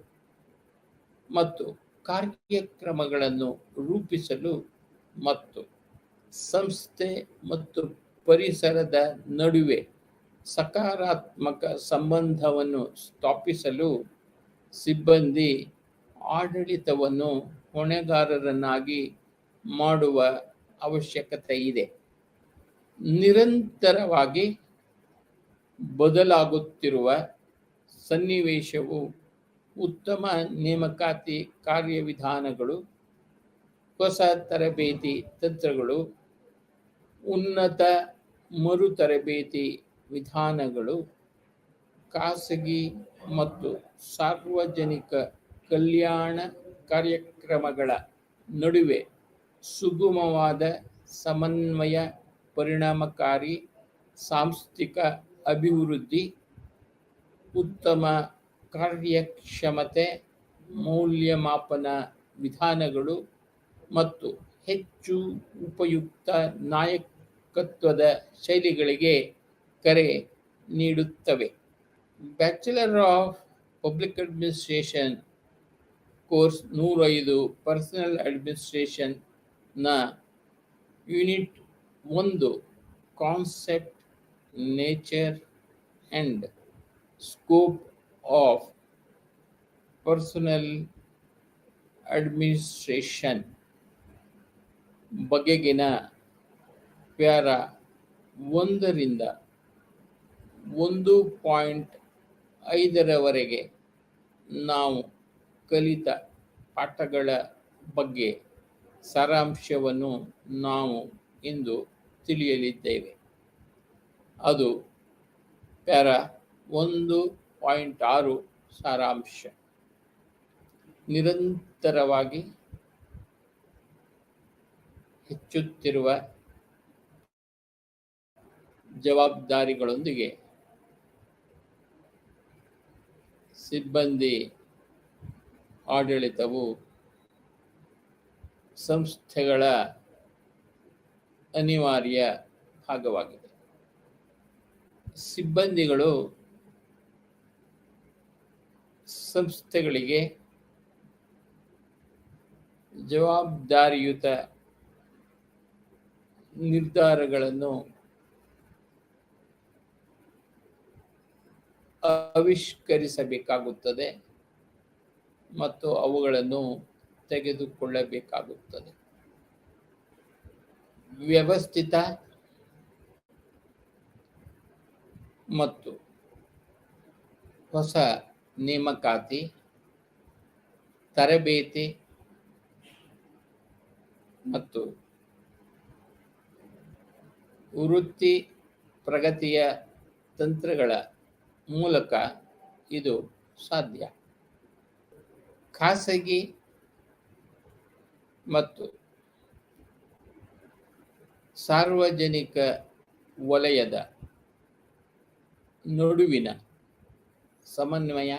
ಮತ್ತು ಕಾರ್ಯಕ್ರಮಗಳನ್ನು ರೂಪಿಸಲು ಮತ್ತು ಸಂಸ್ಥೆ ಮತ್ತು ಪರಿಸರದ ನಡುವೆ ಸಕಾರಾತ್ಮಕ ಸಂಬಂಧವನ್ನು ಸ್ಥಾಪಿಸಲು ಸಿಬ್ಬಂದಿ ಆಡಳಿತವನ್ನು ಹೊಣೆಗಾರರನ್ನಾಗಿ ಮಾಡುವ ಅವಶ್ಯಕತೆ ಇದೆ. ನಿರಂತರವಾಗಿ ಬದಲಾಗುತ್ತಿರುವ ಸನ್ನಿವೇಶವು ಉತ್ತಮ ನೇಮಕಾತಿ ಕಾರ್ಯವಿಧಾನಗಳು, ಹೊಸ ತರಬೇತಿ ತಂತ್ರಗಳು, ಉನ್ನತ ಮರುತರಬೇತಿ ವಿಧಾನಗಳು, ಖಾಸಗಿ ಮತ್ತು ಸಾರ್ವಜನಿಕ ಕಲ್ಯಾಣ ಕಾರ್ಯಕ್ರಮಗಳ ನಡುವೆ ಸುಗಮವಾದ ಸಮನ್ವಯ, ಪರಿಣಾಮಕಾರಿ ಸಾಂಸ್ಥಿಕ ಅಭಿವೃದ್ಧಿ, ಉತ್ತಮ ಕಾರ್ಯಕ್ಷಮತೆ ಮೌಲ್ಯಮಾಪನ ವಿಧಾನಗಳು ಮತ್ತು ಹೆಚ್ಚು ಉಪಯುಕ್ತ ನಾಯಕತ್ವದ ಶೈಲಿಗಳಿಗೆ ಕರೆ ನೀಡುತ್ತವೆ. Bachelor of public administration course 105 personal ಅಡ್ಮಿನಿಸ್ಟ್ರೇಷನ್ನ unit 1 concept, nature and scope of personal administration ಬಗೆಗಿನ ಪ್ಯಾರ 1ರಿಂದ 1.5ರವರೆಗೆ ನಾವು ಕಲಿತ ಪಾಠಗಳ ಬಗ್ಗೆ ಸಾರಾಂಶವನ್ನು ನಾವು ಇಂದು ತಿಳಿಯಲಿದ್ದೇವೆ. ಅದು ಪ್ಯಾರ 1.6 ಸಾರಾಂಶ. ನಿರಂತರವಾಗಿ ಹೆಚ್ಚುತ್ತಿರುವ ಜವಾಬ್ದಾರಿಗಳೊಂದಿಗೆ ಸಿಬ್ಬಂದಿ ಆಡಳಿತವು ಸಂಸ್ಥೆಗಳ ಅನಿವಾರ್ಯ ಭಾಗವಾಗಿದೆ. ಸಿಬ್ಬಂದಿಗಳು ಸಂಸ್ಥೆಗಳಿಗೆ ಜವಾಬ್ದಾರಿಯುತ ನಿರ್ಧಾರಗಳನ್ನು ಆವಿಷ್ಕರಿಸಬೇಕಾಗುತ್ತದೆ ಮತ್ತು ಅವುಗಳನ್ನು ತೆಗೆದುಕೊಳ್ಳಬೇಕಾಗುತ್ತದೆ. ವ್ಯವಸ್ಥಿತ ಮತ್ತು ಹೊಸ ನೇಮಕಾತಿ, ತರಬೇತಿ ಮತ್ತು ವೃತ್ತಿ ಪ್ರಗತಿಯ ತಂತ್ರಗಳ ಮೂಲಕ ಇದು ಸಾಧ್ಯ. ಖಾಸಗಿ ಮತ್ತು ಸಾರ್ವಜನಿಕ ವಲಯದ ನಡುವಿನ ಸಮನ್ವಯ,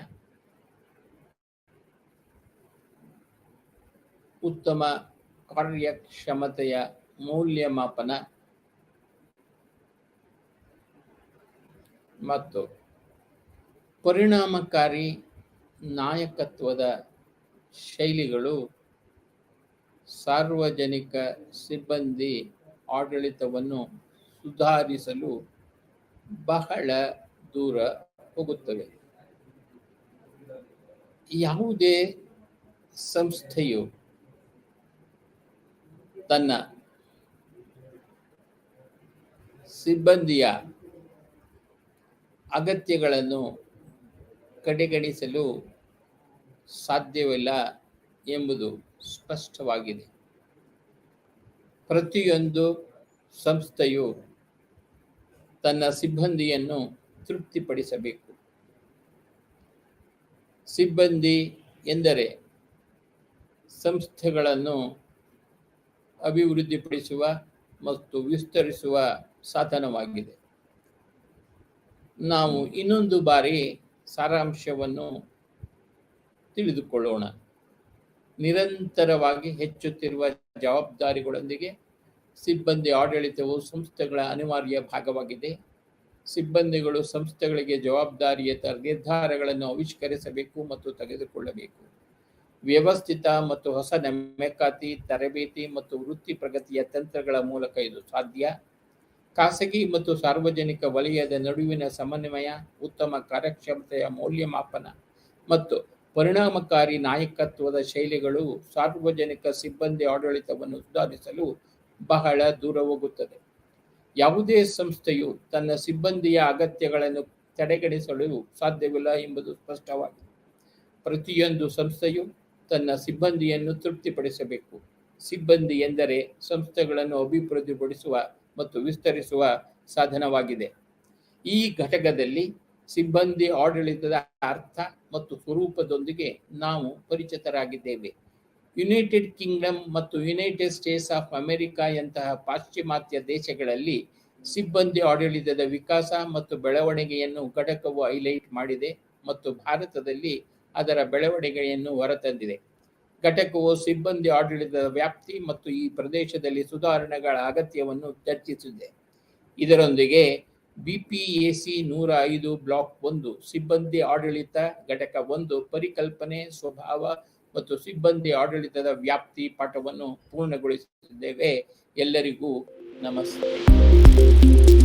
ಉತ್ತಮ ಕಾರ್ಯಕ್ಷಮತೆಯ ಮೌಲ್ಯಮಾಪನ ಮತ್ತು ಪರಿಣಾಮಕಾರಿ ನಾಯಕತ್ವದ ಶೈಲಿಗಳು ಸಾರ್ವಜನಿಕ ಸಿಬ್ಬಂದಿ ಆಡಳಿತವನ್ನು ಸುಧಾರಿಸಲು ಬಹಳ ದೂರ ಹೋಗುತ್ತವೆ. ಯಾವುದೇ ಸಂಸ್ಥೆಯು ತನ್ನ ಸಿಬ್ಬಂದಿಯ ಅಗತ್ಯಗಳನ್ನು ಕಡೆಗಣಿಸಲು ಸಾಧ್ಯವಿಲ್ಲ ಎಂಬುದು ಸ್ಪಷ್ಟವಾಗಿದೆ. ಪ್ರತಿಯೊಂದು ಸಂಸ್ಥೆಯು ತನ್ನ ಸಿಬ್ಬಂದಿಯನ್ನು ತೃಪ್ತಿಪಡಿಸಬೇಕು. ಸಿಬ್ಬಂದಿ ಎಂದರೆ ಸಂಸ್ಥೆಗಳನ್ನು ಅಭಿವೃದ್ಧಿಪಡಿಸುವ ಮತ್ತು ವಿಸ್ತರಿಸುವ ಸಾಧನವಾಗಿದೆ. ನಾವು ಇನ್ನೊಂದು ಬಾರಿ ಸಾರಾಂಶವನ್ನು ತಿಳಿದುಕೊಳ್ಳೋಣ. ನಿರಂತರವಾಗಿ ಹೆಚ್ಚುತ್ತಿರುವ ಜವಾಬ್ದಾರಿಗಳೊಂದಿಗೆ ಸಿಬ್ಬಂದಿ ಆಡಳಿತವು ಸಂಸ್ಥೆಗಳ ಅನಿವಾರ್ಯ ಭಾಗವಾಗಿದೆ. ಸಿಬ್ಬಂದಿಗಳು ಸಂಸ್ಥೆಗಳಿಗೆ ಜವಾಬ್ದಾರಿಯುತ ನಿರ್ಧಾರಗಳನ್ನು ಆವಿಷ್ಕರಿಸಬೇಕು ಮತ್ತು ತೆಗೆದುಕೊಳ್ಳಬೇಕು. ವ್ಯವಸ್ಥಿತ ಮತ್ತು ಹೊಸ ನೇಮಕಾತಿ, ತರಬೇತಿ ಮತ್ತು ವೃತ್ತಿ ಪ್ರಗತಿಯ ತಂತ್ರಗಳ ಮೂಲಕ ಇದು ಸಾಧ್ಯ. ಖಾಸಗಿ ಮತ್ತು ಸಾರ್ವಜನಿಕ ವಲಯದ ನಡುವಿನ ಸಮನ್ವಯ, ಉತ್ತಮ ಕಾರ್ಯಕ್ಷಮತೆಯ ಮೌಲ್ಯಮಾಪನ ಮತ್ತು ಪರಿಣಾಮಕಾರಿ ನಾಯಕತ್ವದ ಶೈಲಿಗಳು ಸಾರ್ವಜನಿಕ ಸಿಬ್ಬಂದಿ ಆಡಳಿತವನ್ನು ಸುಧಾರಿಸಲು ಬಹಳ ದೂರ ಹೋಗುತ್ತದೆ. ಯಾವುದೇ ಸಂಸ್ಥೆಯು ತನ್ನ ಸಿಬ್ಬಂದಿಯ ಅಗತ್ಯಗಳನ್ನು ತಡೆಗಣಿಸಲು ಸಾಧ್ಯವಿಲ್ಲ ಎಂಬುದು ಸ್ಪಷ್ಟವಾಗಿದೆ. ಪ್ರತಿಯೊಂದು ಸಂಸ್ಥೆಯು ತನ್ನ ಸಿಬ್ಬಂದಿಯನ್ನು ತೃಪ್ತಿಪಡಿಸಬೇಕು. ಸಿಬ್ಬಂದಿ ಎಂದರೆ ಸಂಸ್ಥೆಗಳನ್ನು ಅಭಿವೃದ್ಧಿಪಡಿಸುವ ಮತ್ತು ವಿಸ್ತರಿಸುವ ಸಾಧನವಾಗಿದೆ. ಈ ಘಟಕದಲ್ಲಿ ಸಿಬ್ಬಂದಿ ಆಡಳಿತದ ಅರ್ಥ ಮತ್ತು ಸ್ವರೂಪದೊಂದಿಗೆ ನಾವು ಪರಿಚಿತರಾಗಿದ್ದೇವೆ. ಯುನೈಟೆಡ್ ಕಿಂಗ್ಡಮ್ ಮತ್ತು ಯುನೈಟೆಡ್ ಸ್ಟೇಟ್ಸ್ ಆಫ್ ಅಮೆರಿಕಾಯಂತಹ ಪಾಶ್ಚಿಮಾತ್ಯ ದೇಶಗಳಲ್ಲಿ ಸಿಬ್ಬಂದಿ ಆಡಳಿತದ ವಿಕಾಸ ಮತ್ತು ಬೆಳವಣಿಗೆಯನ್ನು ಘಟಕವು ಹೈಲೈಟ್ ಮಾಡಿದೆ ಮತ್ತು ಭಾರತದಲ್ಲಿ ಅದರ ಬೆಳವಣಿಗೆಯನ್ನು ಹೊರತಂದಿದೆ. ಘಟಕವು ಸಿಬ್ಬಂದಿ ಆಡಳಿತದ ವ್ಯಾಪ್ತಿ ಮತ್ತು ಈ ಪ್ರದೇಶದಲ್ಲಿ ಸುಧಾರಣೆಗಳ ಅಗತ್ಯವನ್ನು ಚರ್ಚಿಸಿದೆ. ಇದರೊಂದಿಗೆ ಬಿಪಿಎಸಿ 105 ಬ್ಲಾಕ್ 1 ಸಿಬ್ಬಂದಿ ಆಡಳಿತ ಘಟಕ 1 ಪರಿಕಲ್ಪನೆ, ಸ್ವಭಾವ ಮತ್ತು ಸಿಬ್ಬಂದಿ ಆಡಳಿತದ ವ್ಯಾಪ್ತಿ ಪಾಠವನ್ನು ಪೂರ್ಣಗೊಳಿಸಿದ್ದೇವೆ. ಎಲ್ಲರಿಗೂ ನಮಸ್ತೆ.